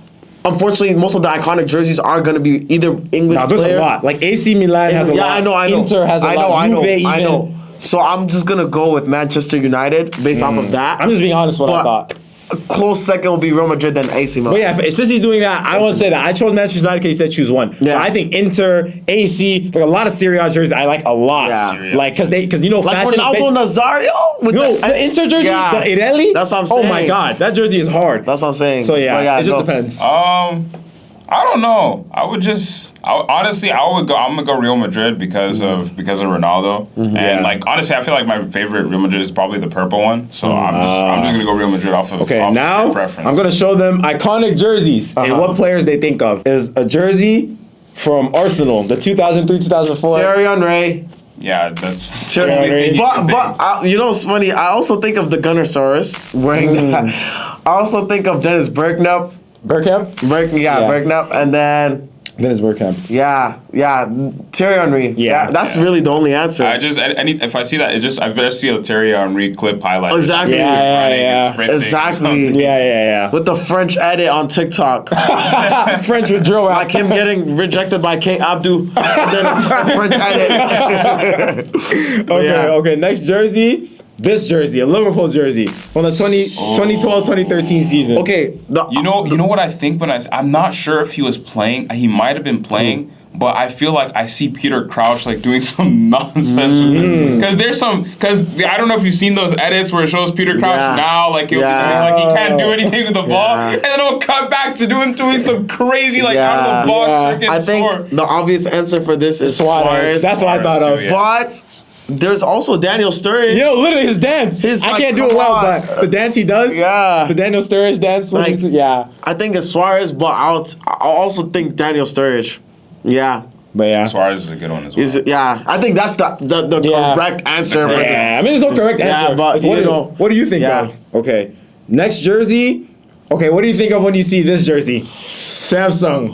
unfortunately most of the iconic jerseys are gonna be either English Nah, there's players. a lot. Like AC Milan has a lot. I know. Inter has a lot. Juve even. I know. So I'm just gonna go with Manchester United based off of that. I'm just being honest with what I But thought. a close second will be Real Madrid then AC Milan. But yeah, since he's doing that, I won't say that. I chose Manchester United because he said choose one. Yeah. But I think Inter, AC, like a lot of Serie A jerseys I like a lot. Yeah. Like because you know Like fashion. Ronaldo Nazario with the Inter jersey, the Irelli. That's what I'm Oh saying. my god, that jersey is hard. That's what I'm saying. So yeah, But it just no. depends. I don't know. Honestly, I'm gonna go Real Madrid because of Ronaldo. And like honestly, I feel like my favorite Real Madrid is probably the purple one. So I'm just gonna go Real Madrid off Okay, of now preference. I'm gonna show them iconic jerseys and what players they think of. Is a jersey from Arsenal, the 2003-2004. Thierry Henry. Yeah, that's. But you know what's funny? I also think of the Gunnersaurus wearing that. I also think of Dennis Bergkamp. Bergkamp? Bergkamp, and then Dennis Bergkamp. Thierry Henry. Yeah. That's really the only answer. If I see that, I just see a Thierry Henry clip highlight. Exactly. Yeah. Exactly. Yeah. With the French edit on TikTok, French with drill like him getting rejected by King Abdul, and then a French edit. Okay. Next jersey. This jersey, a Liverpool jersey from the 2012-2013 season. Okay. You know what I think when I'm not sure if he was playing. He might have been playing, but I feel like I see Peter Crouch like doing some nonsense with it. Because I don't know if you've seen those edits where it shows Peter Crouch now like he can't do anything with the ball, and then it'll cut back to him doing some crazy like out of the box freaking I think score. the obvious answer for this is Suarez. That's what I thought of. Yeah. But there's also Daniel Sturridge. Yo, literally his dance. I can't do it well, but the dance he does. Yeah. The Daniel Sturridge dance. I think it's Suarez, but I'll also think Daniel Sturridge. Yeah. But yeah. Suarez is a good one as well. I think that's the correct answer. For I mean, there's no correct answer. Yeah, but what do you think of? Okay. Next jersey. Okay, what do you think of when you see this jersey? Samsung.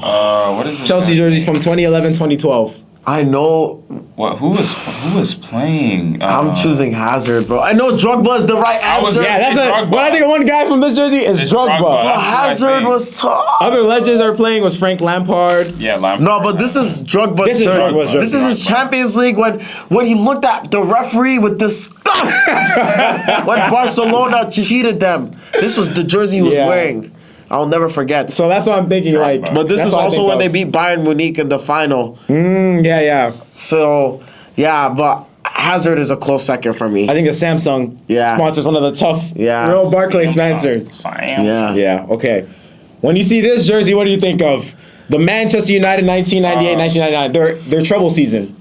What is it? Chelsea jersey from 2011-2012. I know. What? Who was playing? I'm choosing Hazard, bro. I know Drogba is the right answer. When I think of one guy from this jersey, it's Drogba. But Hazard was tough. Other legends are playing was Frank Lampard. Yeah, Lampard. No, but this is Drogba's This is jersey. Drogba's jersey. This is his Champions League when he looked at the referee with disgust when Barcelona cheated them. This was the jersey he was wearing. I'll never forget. So that's what I'm thinking. Like, but this is also when they beat Bayern Munich in the final. Yeah. So but Hazard is a close second for me. I think the Samsung sponsors one of the tough real Barclays sponsors. Yeah. Okay. When you see this jersey, what do you think of the Manchester United 1998-1999? Their treble season.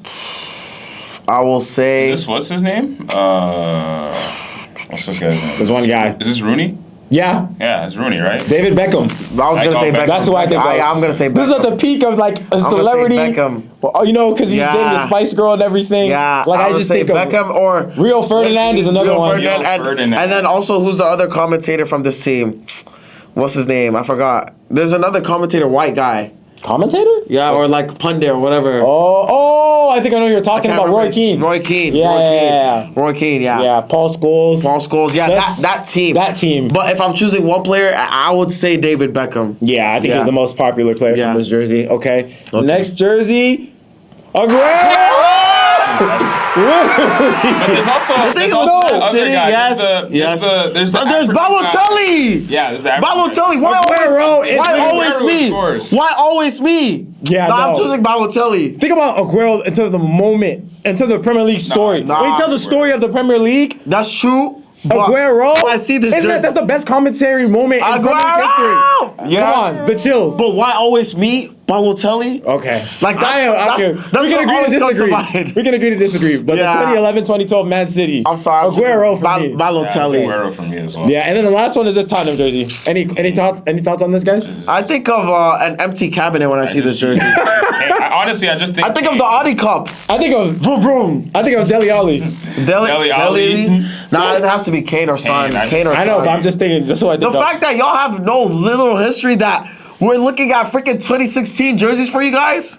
I will say. What's his name? What's this guy's name? There's one guy. Is this Rooney? Yeah. Yeah, it's Rooney, right? David Beckham. I was gonna say Beckham. That's who I think of. I'm gonna say Beckham. This is at the peak of like a celebrity. Beckham. Well, you know, because he's dating the Spice Girl and everything. Yeah, like I I would just say think Beckham of or Rio Ferdinand is another one. And then also who's the other commentator from this team? What's his name? I forgot. There's another commentator, white guy. Commentator? Yeah, or like pundit or whatever. Oh, I think I know who you're talking about. Roy Keane. Roy Keane. Yeah. Roy Keane, yeah. Yeah, Paul Scholes. Yeah, that team. That team. But if I'm choosing one player, I would say David Beckham. Yeah, I think he's the most popular player from this jersey. Okay. Next jersey. Aguero! But there's also other City, guys. yes. There's There's Balotelli. Yeah, there's the African Balotelli. Why always me? Why always me? Yeah, I'm no. choosing Balotelli. Think about Aguero into the moment, into the Premier League story. Nah, when you tell the story of the Premier League, That's true. but Aguero. I see this. That's the best commentary moment in Premier League history. Yes. Come on, the chills. But why always me? Balotelli? Okay. Like, that's we what can agree always to comes to disagree. mind. We can agree to disagree. But Yeah. the 2011-2012 Man City. I'm sorry. Aguero for me. Balotelli. Aguero for me as well. Yeah, and then the last one is this Tottenham jersey. Any thoughts on this, guys? I think of an empty cabinet when I see this jersey. Honestly, I just think. I think of the Audi Cup. I think of Vroom vroom. Dele Alli. Dele Alli. Nah, it has to be Kane or Son. Kane or Son. I know, but I'm just thinking. Just so I think. The fact that y'all have no little history that we're looking at freaking 2016 jerseys for you guys.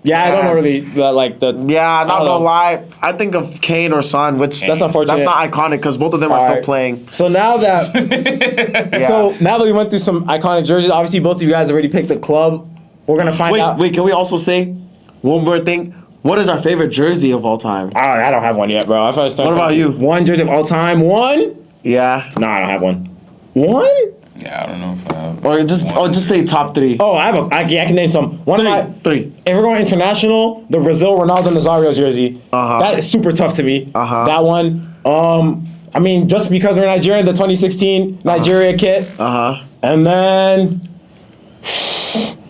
Yeah, I don't know really like the. Yeah, not I don't gonna know. lie. I think of Kane or Son, which That's unfortunate. That's not iconic because both of them are still Alright. playing. So now that Yeah. so now that we went through some iconic jerseys, obviously both of you guys already picked a club. We're gonna find out. Wait, can we also say one more thing? What is our favorite jersey of all time? I don't have one yet, bro. What about you? One jersey of all time. One? Yeah. No, I don't have one. One? Yeah, I don't know if I have. Or just say top three. Oh, I can name some. One of my, Three. If we're going international, the Brazil Ronaldo Nazario jersey. That is super tough to me. That one. I mean, just because we're Nigerian, the 2016 Nigeria kit. And then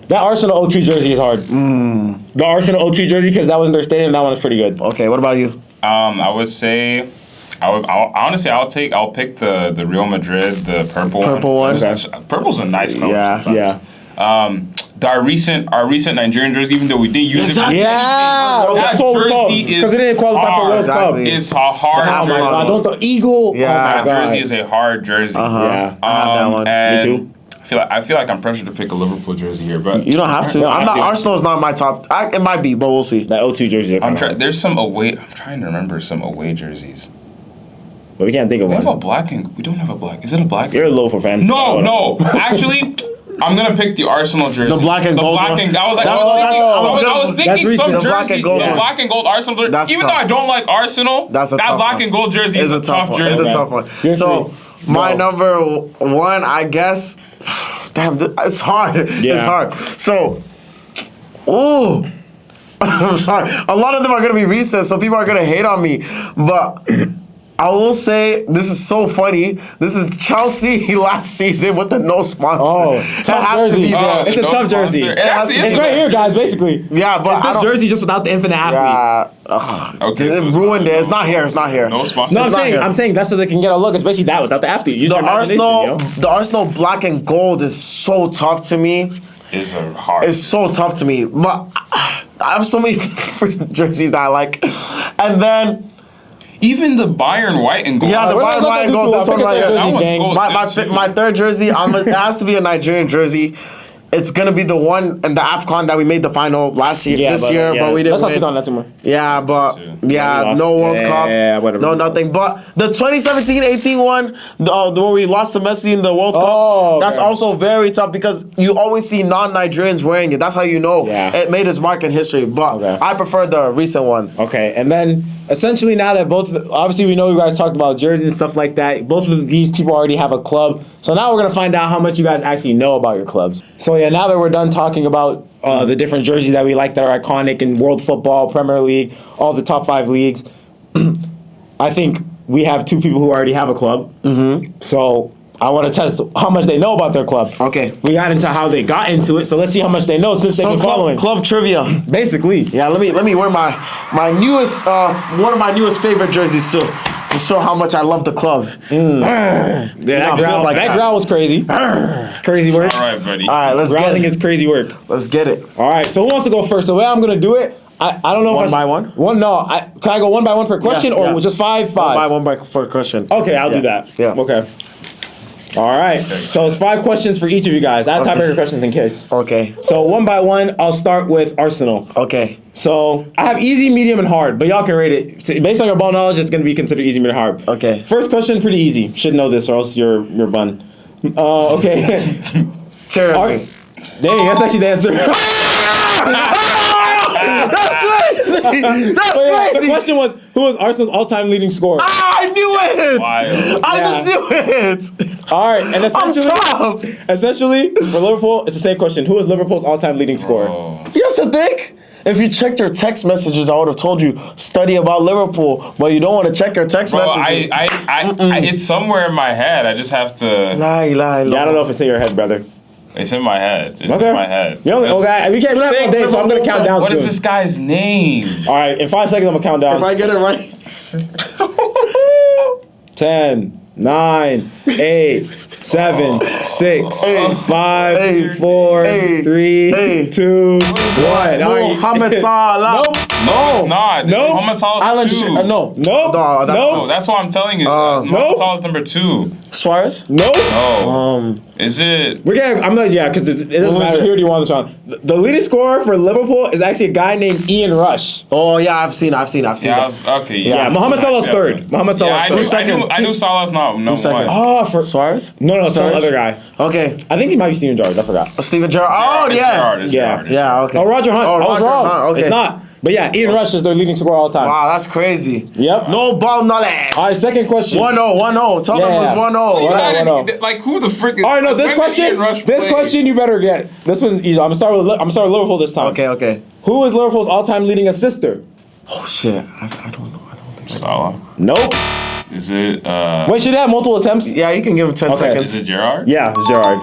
that Arsenal 03 jersey is hard. The Arsenal 03 jersey, because that was in their stadium. That one is pretty good. Okay, what about you? I would say. I'll pick the Real Madrid, the purple one. Okay. Purple's a nice color. Yeah. Our recent Nigerian jersey, even though we did use Exactly. it. Yeah, that that's what we thought. jersey is Because it didn't qualify for hard. World Cup. Exactly. It's a hard Oh my jersey. God! Don't the eagle? Yeah. Oh my That God. jersey is a hard jersey. Yeah. I have that one. And Me too. I feel like I'm pressured to pick a Liverpool jersey here, but You don't have to. No, I'm I not. do. Arsenal is not my top. It might be, but we'll see. That 02 jersey. there's some away. I'm trying to remember some away jerseys. But we can't think of We have a one. black and we don't have a black. Is it a black? You're a loafer fan. No. Actually, I'm gonna pick the Arsenal jersey. The black and gold black one. and I was That's thinking recent. some The jersey. black and gold The one. black and gold Arsenal jersey. That's Even tough. though I don't like Arsenal, That's a that tough black one. and gold jersey is a tough one. jersey. It's a tough one. You're So free. my No. number one, I guess. Damn, it's hard. It's Yeah. hard. So, ooh. I'm sorry. A lot of them are gonna be recent, so people are gonna hate on me. But I will say this is so funny. This is Chelsea last season with the no sponsor. Oh, It tough has to jersey. be there. It's a tough jersey. It's right here, guys. Basically, Yeah, but it's I this don't. jersey just without the infinite athlete. Okay, It ruined it. It's not here. It's not here. No sponsor. No, It's not here. I'm saying that's so they can get a look. It's basically that without the athlete. Use The your imagination, Arsenal, yo. the Arsenal black and gold is so tough to me. Is a hard. It's so tough to me. But I have so many freaking jerseys that I like. And then, Even the Bayern white and gold. yeah, the We're not Bayern white and looking gold. too This loud. one right Pick a here. That one's gang. gold. My third jersey, it has to be a Nigerian jersey. It's gonna be the one in the AFCON that we made the final last year, this year, but we didn't Let's not speak win. on that too much. Yeah, but Yeah, we lost. no World Cup, Yeah, whatever. no nothing. But the 2017-18 one, the where we lost to Messi in the World Cup, Oh, that's okay. also very tough because you always see non-Nigerians wearing it. That's how you know it made its mark in history. But Okay. I prefer the recent one. Okay, and then essentially now that obviously we know you guys talked about jerseys and stuff like that, both of these people already have a club. So now we're going to find out how much you guys actually know about your clubs. So yeah, now that we're done talking about the different jerseys that we like that are iconic in world football, Premier League, all the top 5 leagues, I think we have 2 people who already have a club. So I want to test how much they know about their club. Okay. We got into how they got into it, so let's see how much they know since they've been following. Club trivia. Basically. Yeah, let me wear my newest one of my newest favorite jerseys too, to show how much I love the club. Yeah, that growl, like that that. growl was crazy. Crazy work. All right, buddy. All right, let's get Growling it. is crazy work. Let's get it. All right, so who wants to go first? The way I'm gonna do it, I don't know One if by one? One, no. Can I go one by one per question yeah. or just five? One by for a question. Okay, I'll do that. Yeah. Okay. All right. So it's 5 questions for each of you guys. I have tiebreaker questions in case. Okay. So one by one, I'll start with Arsenal. Okay. So I have easy, medium, and hard, but y'all can rate it. So based on your ball knowledge, it's gonna be considered easy, medium, hard. Okay. First question, pretty easy. Should know this, or else you're bun. Okay. Terrible. Dang, that's actually the answer. That's good. That's Wait, the crazy. question was, who was Arsenal's all-time leading scorer? I knew it. Wild. I Yeah. just knew it. All right, and I'm tough. essentially for Liverpool, it's the same question. Who is Liverpool's all-time leading scorer? Oh. Here's the thing. If you checked your text messages, I would have told you study about Liverpool, but you don't want to check your text Bro, messages. it's somewhere in my head. I just have to. Lie. Yeah, I don't know if it's in your head, brother. It's in my head. It's Okay. in my head. You only, okay, we can't have all day, so I'm gonna count down What soon. is this guy's name? All right, in 5 seconds, I'm gonna count down. If I get it right. 10, 9, 8, 7, 6, 5, Hey. 4, Hey. 3, Hey. 2, 1. Mohamed Salah. Nope. No, it's not. No. Mohamed Salah's Alan, two. no. Nope. No, that's Nope. Oh, that's what I'm telling you. nope. Mohamed Salah's number 2. Suarez. Nope. Oh. Is it? We're gonna. I'm not. Yeah, because it doesn't was matter. it? He already won this round. The leading scorer for Liverpool is actually a guy named Ian Rush. Oh yeah, I've seen Yeah, that. okay. Yeah, Mohamed Salah's Yeah. third. Mohamed Salah's Yeah, third. I knew Salah's not number second? 1. Oh, for Suarez. no, some Suarez? other guy. Okay. I think he might be Steven Gerrard. I forgot. Steven Gerrard. Oh It's yeah. Gerrard, it's Yeah. Gerrard, it's Yeah. Gerrard. Okay. Oh, Roger Hunt. Oh, I was Roger wrong. Hunt, okay. It's not. But yeah, Ian Rush is their leading scorer all time. Wow, that's crazy. Yep. No ball knowledge. All right, second question. 1-0, 1-0. Tell them Yeah. it's 1-0. You Well, gotta- well, no. Like who the frick is? All right, no. This when did Ian question. Rush This play? question you better get. This one's easy. I'm gonna start with Liverpool this time. Okay. Who is Liverpool's all-time leading assister? Oh shit. I don't know. I don't think so. Salah. Nope. Is it? Wait, should they have multiple attempts? Yeah, you can give him 10 Okay. seconds. Is it Gerrard? Yeah, it's Gerrard.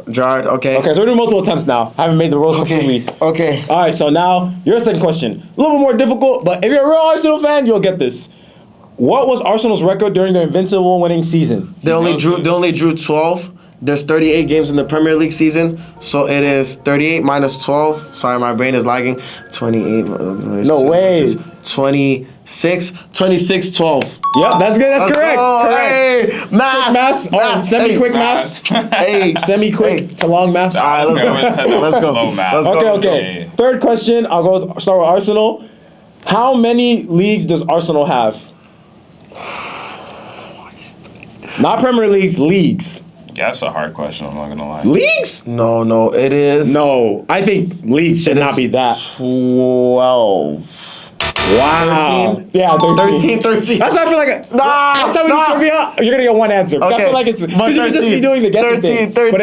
Gerrard. Okay. Okay, so we're doing multiple attempts now. I haven't made the rules completely. Okay. All right, so now your second question. A little bit more difficult, but if you're a real Arsenal fan, you'll get this. What was Arsenal's record during their invincible winning season? They only drew 12. There's 38 games in the Premier League season, so it is 38 minus 12. Sorry, my brain is lagging. 28. No way. 26-12. Yep, that's good. That's correct. Oh, Correct. hey, math. Maths or semi-quick maths? Hey, Semi-quick to long maths. All right, let's go. Let's go. Slow math. Let's go. Okay, let's go. okay. Third question. I'll go start with Arsenal. How many leagues does Arsenal have? Not Premier Leagues, leagues. Yeah, that's a hard question. I'm not gonna lie. Leagues? No, it is. No, I think leagues should not be that. 12. Wow. 13? Yeah, 13. 13. That's why I feel like next time we do trivia, you're gonna get one answer. I Okay. feel like it's But because you could just be doing the guessing 13, thing. 13, But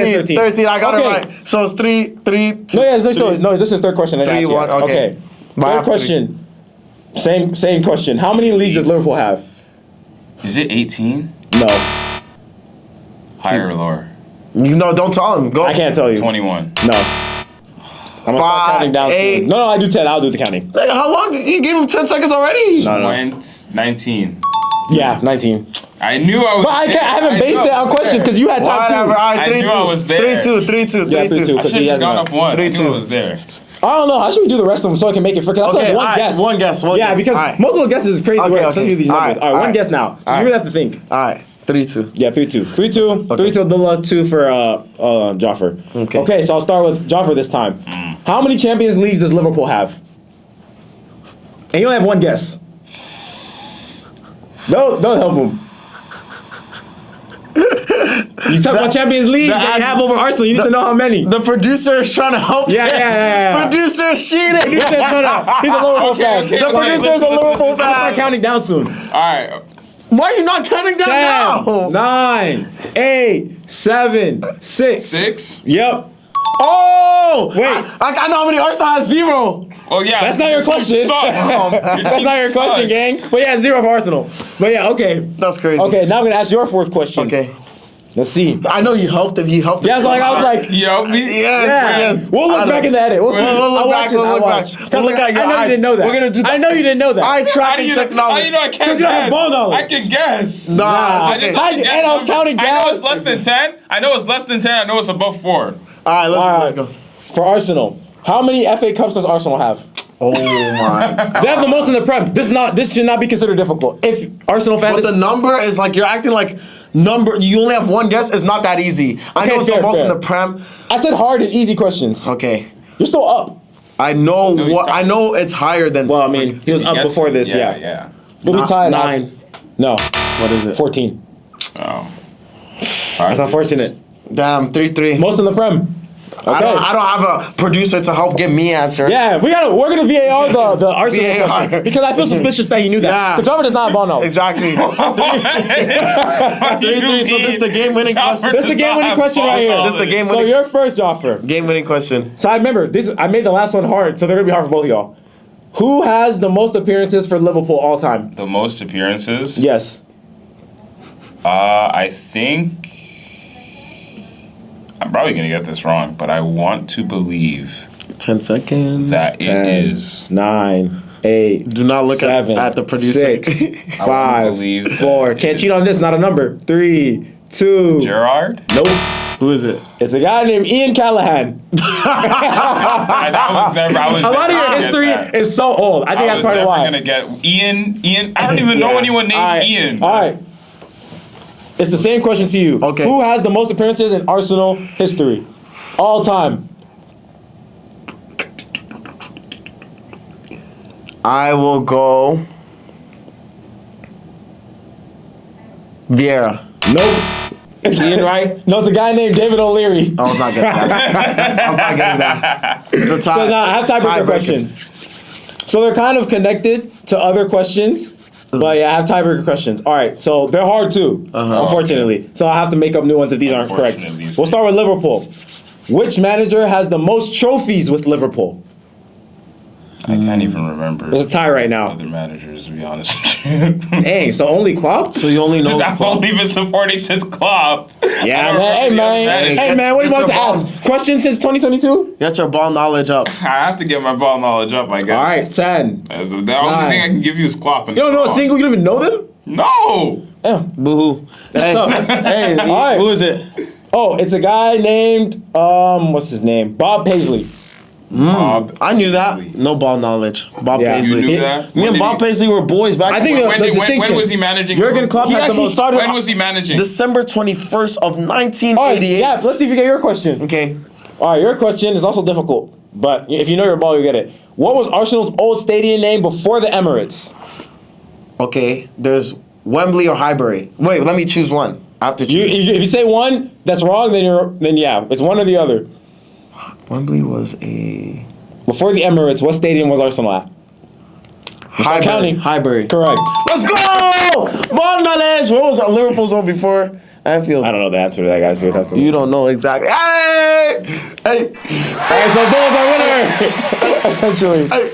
it's 13. I got Okay. it right. So it's 3, 2. No, yeah, no, this is third question. I didn't 3, ask you. 1, okay. Third After question. Same question. How many leagues does Liverpool have? Is it 18? No, Higher or lower? You know, don't tell him. Go. I can't tell you. 21. No. I'm gonna start 5, counting down. 8. No, I do 10. I'll do the counting. Like, how long? You gave him 10 seconds already. No. 19. Yeah, 19. I knew I was. But I haven't based it on questions because you had time Whatever. too. All right, I 3, knew 2. I was there. 3-2. 3-2. Yeah, 3-2. 3-2. I should have just gone up one. I 3-2. knew I was there. I don't know. How should we do the rest of them so I can make it fair? Because I feel Okay, like one alright, guess. one guess, one yeah, guess. because Alright. multiple guesses is crazy. Okay, work, okay. especially with these numbers. Alright, All right, one alright. guess now. So you Alright. really have to think. All right. 3-2. Yeah, 3-2. 3-2. Okay. 3-2 Abdullah, 2 for Jafar. Okay, so I'll start with Jafar this time. How many Champions Leagues does Liverpool have? And you only have one guess. Don't help him. You talk about Champions Leagues that you have over Arsenal. You need to know how many. The producer is trying to help. Yeah. Producer is cheating. He's a Liverpool fan. okay. The producer is a Liverpool Start fan. counting down soon. All right. Why are you not counting down 10, now? 9, 8, 7, 6. 6? Yep. Oh! Wait. I know how many Arsenal has 0. Oh yeah. That's not your question. That's not your question, gang. But yeah, 0 for Arsenal. But yeah, okay. That's crazy. Okay, now I'm gonna ask your fourth question. Okay. Let's see. I know he helped him. He helped him. Yeah, so like I was like, Yo, me. Yes, yeah. yes. We'll look I back know. in the edit. We'll see. We'll look I'll back, watch it. we'll I'll look watch. back. We'll look at your I know you eyes. didn't know that. We're gonna do that. I know you didn't know that. Eye How do tracking you technology. know I can't 'Cause you don't have guess? ball knowledge. I can guess. Nah, Nah. it's okay. How'd you- and I was counting I down. know it's less than 10. I know it's less than 10. I know it's above 4. All right, let's All let's right. go. For Arsenal, how many FA Cups does Arsenal have? Oh my God. They have the most in the Prem. This should not be considered difficult. If Arsenal fans, But the number is like you're acting like number. You only have one guess. It's not that easy. I know it's fair, the most in fair. the Prem. I said hard and easy questions. Okay. You're still up. I know No, he's what. not. I know it's higher than. Well, I mean, he was up Yes. before this. Yeah. Yeah. We'll be tied. 9. No, What is it? 14. Oh. That's unfortunate. Damn, 3-3. Most in the Prem. I don't have a producer to help give me answers. Yeah, we're gonna VAR the Arsenal VAR. question because I feel suspicious that he knew that. Yeah. Because Jafar does not have ball knowledge. Exactly. 3-3. So this is the game-winning question. This is the game-winning question right here. This is the game So winning. you're first, Jafar. Game-winning question. So I remember this. I made the last one hard, so they're gonna be hard for both of y'all. Who has the most appearances for Liverpool all time? The most appearances? Yes. I think I'm probably gonna get this wrong, but I want to believe 10 seconds. that 10, it is 9, 8. Do not look 7, at the producer. 6, I wanna 5, believe 4. that Can't it cheat on this. Not a number. 3, 2. Gerard. Nope. Who is it? It's a guy named Ian Callahan. I was never. I was A lot of your never gonna history get that. is so old. I think that's part of why. I'm gonna get Ian. I don't even know anyone named Ian. All right. It's the same question to you. Okay. Who has the most appearances in Arsenal history? All time. I will go Vieira. Nope. Ian Wright? No, it's a guy named David O'Leary. I was not getting that. I was not getting that. It's a tie. So now I have tiebreaker questions. So they're kind of connected to other questions. But yeah, I have tiebreaker questions. All right, so they're hard too, unfortunately. So I have to make up new ones if these aren't correct. We'll start with Liverpool. Which manager has the most trophies with Liverpool? I can't even remember. There's a tie right now. Other managers, to be honest. with you. Dang, so only Klopp? So you only know I've only been supporting since Klopp. Yeah, man. Hey, man. Hey, man, what do you want to ask? Questions since 2022? Get your ball knowledge up. I have to get my ball knowledge up, I guess. All right, 10. The only thing I can give you is Klopp. And You don't know a single? You don't even know them? No. Boo-hoo. Hey, hey, All right. who is it? Oh, it's a guy named, what's his name? Bob Paisley. Bob. I knew that. No ball knowledge. Bob Yeah. Paisley. You knew that? Me and Bob Paisley were boys back I think then. When was he managing? Jurgen Klopp He has the actually most. started When was he managing? December 21st of All right, 1988. yeah, let's see if you get your question. Okay. All right, your question is also difficult, but if you know your ball, you get it. What was Arsenal's old stadium name before the Emirates? Okay. There's Wembley or Highbury. Wait, let me choose one. I have to choose. If you say one that's wrong, then yeah, it's one or the other. Wembley was a Before the Emirates, what stadium was Arsenal at? Highbury. counting. Highbury. Correct. Let's go! Ball knowledge. What was Liverpool's on before Anfield? I don't know the answer to that, guys. So you'd have to. You don't know exactly. Hey! Hey! All right, so Abdullah's our winner. Essentially. Hey!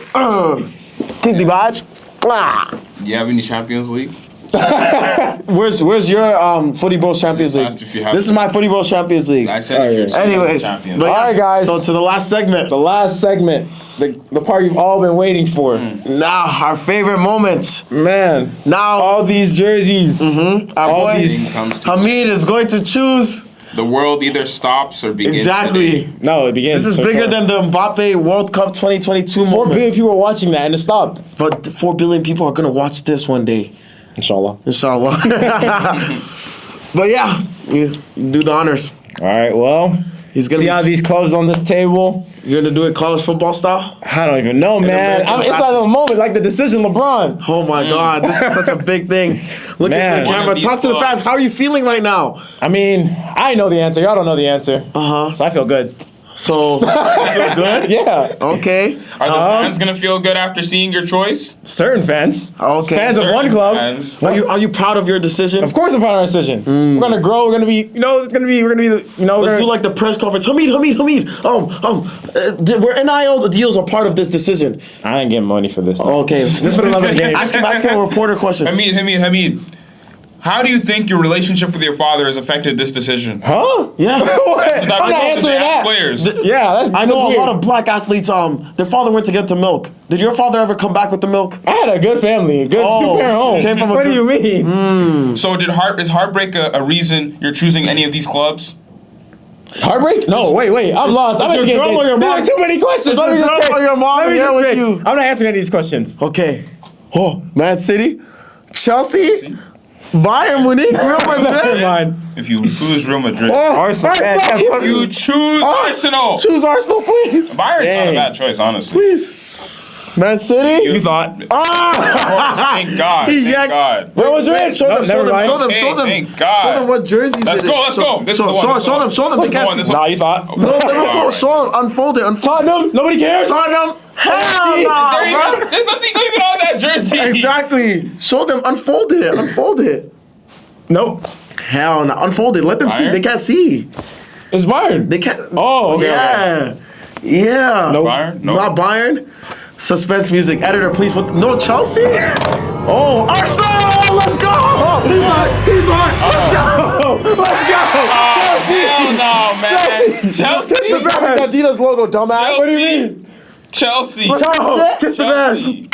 Kiss the badge. Ah. You have any Champions League? Where's your Footy Bros Champions League? Asked if you have- This is my Footy Bros Champions League. I said if you're Anyways, Champions. but All right, guys. So to the last segment. The last segment, the part you've all been waiting for. Now our favorite moments. Man, Now all these jerseys. our all boy these- comes to Hamid is going to choose the world either stops or begins. exactly. today. No, it begins. This is bigger than the Mbappe World Cup 2022 4 moment. billion people are watching that, and it stopped. But 4 billion people are gonna watch this one day, Inshallah. inshallah. But yeah, you do the honors. All right, well, He's gonna see be- how these clubs on this table. You're gonna do it college football style? I don't even know, man. American It's like a moment, like the decision, LeBron. Oh my God, this is such a big thing. Look Man. at the One camera. of Talk to the these fans. clubs. How are you feeling right now? I mean, I know the answer. Y'all don't know the answer. So I feel good. So, you feel good? Yeah. Okay. Are the fans gonna feel good after seeing your choice? Certain fans. Okay. Fans of Certain one club. fans. Are you proud of your decision? Of course I'm proud of our decision. We're gonna grow. We're gonna be, we're gonna be, we're Let's gonna do like the press conference. Hamid. We're NIL deals are part of this decision. I ain't getting money for this. Okay. This for another game. Ask him a reporter question. Hamid. How do you think your relationship with your father has affected this decision? Huh? Yeah. What? So I'm not answering that. Players. Yeah, that's I know that's a weird. lot of black athletes. Their father went to get the milk. Did your father ever come back with the milk? I had a good family, a good two-parent home. came from a What do good- you mean? So is heartbreak a reason you're choosing any of these clubs? Heartbreak? No, wait. I'm lost. I'm your getting girl or your There mom? are too many questions. Is Let me your just girl pick. or your mom Let me here just with pick. you? I'm not answering any of these questions. Okay. Oh, Man City, Chelsea, Bayern Munich, Real Never Madrid. mind. If you choose Real Madrid, Arsenal. Arsenal. if you choose Arsenal, Choose Arsenal, please. Bayern's not Dang. a bad choice, honestly. Please. Man City? You thought. Thank God. Thank God. Where was Rich? Show them, show them, show them, Hey, show them. thank God. Show them what jerseys Let's it is. go, let's go. This is the one, this is the Show one. them, show them. They This is the can't one, see. this is the Nah, you thought. No, show them, unfold it. Tottenham. Nobody cares. Tottenham. Hell There's no, there's nothing even on that jersey. Exactly. Show them, unfold it. Unfold it. Nope. Hell no, unfold it. Let them see. Bayern? They can't see. It's Bayern. They can't. Oh, okay. Yeah. Yeah. Nope. Bayern? No. Not Bayern. Suspense music. Editor, please put. No, Chelsea? Oh, Arsenal! Let's go! He's on. Let's go! Let's go! Hell no, man. Chelsea. Kiss the back with Adidas logo, dumbass. What do you mean? Chelsea. Kiss the back. Chelsea.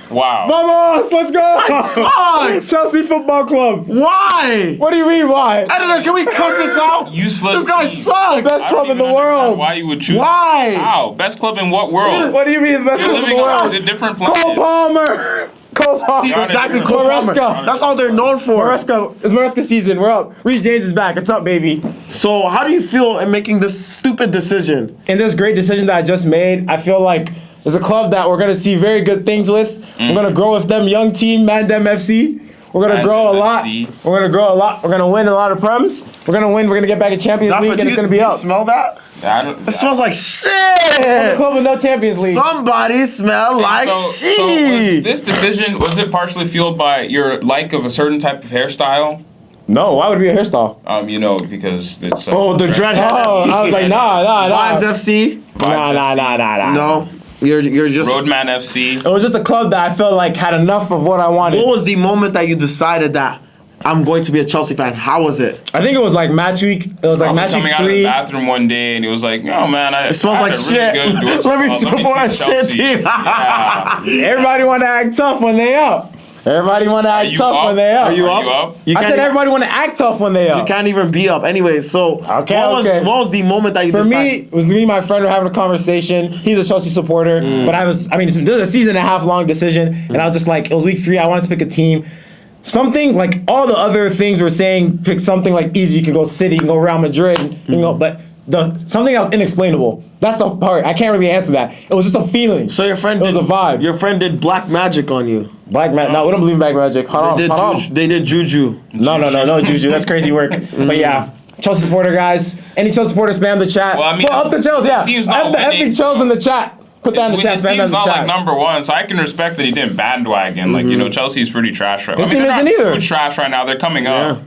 Wow. Vamos, let's go. Sucks. Chelsea Football Club. Why? What do you mean, why? Editor, can we cut this out? Useless. This guy team. sucks. Best I don't club in even the understand world. Why you would choose? Why? How? Best club in what world? What do you mean, the best You're club in the living on world? a different Cole planet. Palmer. Cole Palmer. Exactly, Maresca. Cole Palmer. Maresca. That's all they're known for. Maresca. It's Maresca season. We're up. Reece James is back. It's up, baby. So, how do you feel in making this stupid decision? In this great decision that I just made, I feel like it's a club that we're going to see very good things with. We're going to grow with them, young team, Mandem FC. We're going to grow a lot. We're going to grow a lot. We're going to win a lot of prems. We're going to win. We're going to get back in Champions Jafar, League, and it's going to be do you up. smell that? It smells like A shit. club with no Champions League. Somebody smell like So was shit. this decision, was it partially fueled by your like of a certain type of hairstyle? No, why would it be a hairstyle? Because it's Oh, the dreadhead Oh, FC. I was like, nah. Vibes FC. Nah. No, you're just. Roadman FC. It was just a club that I felt like had enough of what I wanted. What was the moment that you decided that I'm going to be a Chelsea fan? How was it? I think it was like match week. It was like Probably match week coming out of the 3. bathroom one day and he was like, "Oh man, It smells like shit. Let me support a shit team. Yeah. Everybody want to act tough when they up. Everybody want to act you tough up? when they up. Are you up? You I can't said even- everybody want to act tough when they up. You can't even be up. Anyway, so Okay, what okay. was the moment that you For decided? me, it was me and my friend were having a conversation. He's a Chelsea supporter, but this was a season and a half long decision, and I was just like, it was week 3. I wanted to pick a team. Something like all the other things were saying, pick something like easy. You can go City, you can go Real Madrid, you know, but something else inexplainable. That's the part. I can't really answer that. It was just a feeling. So your friend It was did, a vibe. Your friend did black magic on you. Black man. No, we don't believe in black magic. Hold on. They did juju. No, Juju. That's crazy work. But yeah, Chelsea supporter guys. Any Chelsea supporter, spam the chat. Well, I mean, Put up the Chelsea, yeah. the team's not Up the winning. epic Chelsea in the chat. Put that in the chat. His Spam that team's in the not like chat. number one, so I can respect that he didn't bandwagon. Like, Chelsea's pretty trash right now. His team they're isn't not either. too trash right now. They're coming up.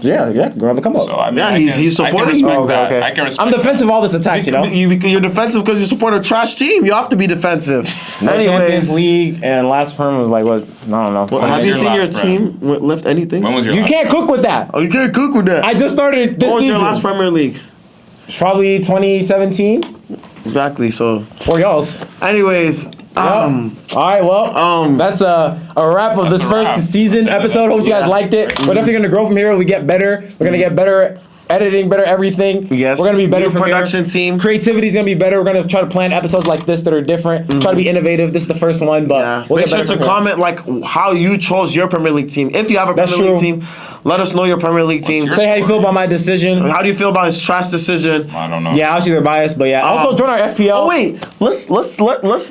Yeah, go on the come up. So, I mean, Yeah, I he's can supporting respect you. that. Okay. I can respect I'm defensive of all this attacks, you know. You're defensive because you support a trash team. You have to be defensive. No Champions Anyways, League and last perm was like what? I don't know. well, have you your seen your last team lift anything? When was your You last can't time? cook with that. Oh, you can't cook with that. I just started this What was season. your last Premier League? Probably 2017 Exactly. So, for y'all's. anyways, All right, well, that's a wrap of this a first wrap. season episode. Hope you guys liked it. We're definitely gonna grow from here. We get better. We're gonna get better editing, better everything. Yes. We're gonna be better New from production here. team. Creativity's gonna be better. We're gonna try to plan episodes like this that are different. Try to be innovative. This is the first one, but yeah. we'll Make get sure better to from here. comment like how you chose your Premier League team. If you have a That's Premier League true. team, let us know your Premier League team. your- Say how you feel about my decision. How do you feel about his trash decision? I don't know. Yeah, obviously they're biased, but yeah. Also join our FPL. Oh wait, let's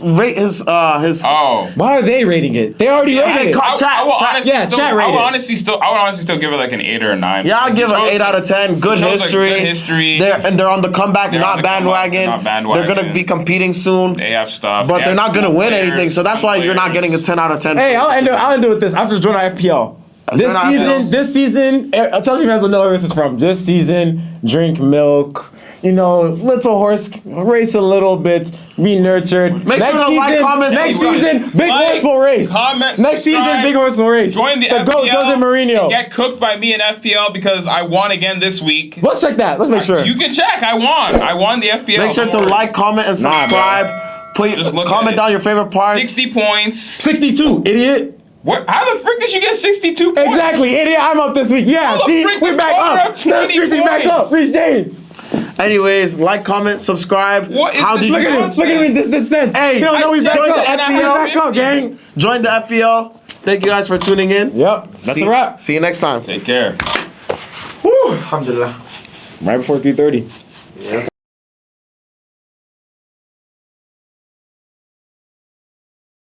rate his Oh. Why are they rating it? They already rated it. Chat, chat I rated. would honestly still give it like an 8 or a 9. Yeah, I'll give it an 8 out of 10. Good chose, like, history. good history. They're on the comeback, They're on not the come up, bandwagon. not bandwagon. They're gonna be competing soon, They have stuff. but They they're have not gonna cool win players, anything. So that's young why you're not players. getting a 10 out of 10. Hey, I'll end it with this. After joining our FPL. Join our FPL. This season, I'll tell you guys will know where this is from. This season, drink milk. You know, little horse, race a little bit, be nurtured. Make sure to like, comment, next subscribe. season, big Like, horse will race. comment, next season, subscribe, big horse will race. Join the GOAT, FPL. Jose Mourinho. And get cooked by me in FPL because I won again this week. Let's check that. Let's make sure. You can check. I won the FPL. Make sure to Don't worry. like, comment, and Nah, bro. subscribe. Please Just look at comment it. down your favorite parts. 60 points. 62, idiot. What? How the frick did you get 62 points? Exactly, idiot. I'm up this week. Yeah, How the see, frick we're did back Jafar up. have 20 Street back points? up. Reece James. Anyways, like, comment, subscribe. What is How this did Look you at him. nonsense? Look at him in this sense. Hey, you don't know he's back joined up. the We're FPL. back up, gang. join the FPL? Thank you guys for tuning in. Yep, that's See- a wrap. See you next time. Take care. Woo, alhamdulillah. Right before 3:30. Yeah.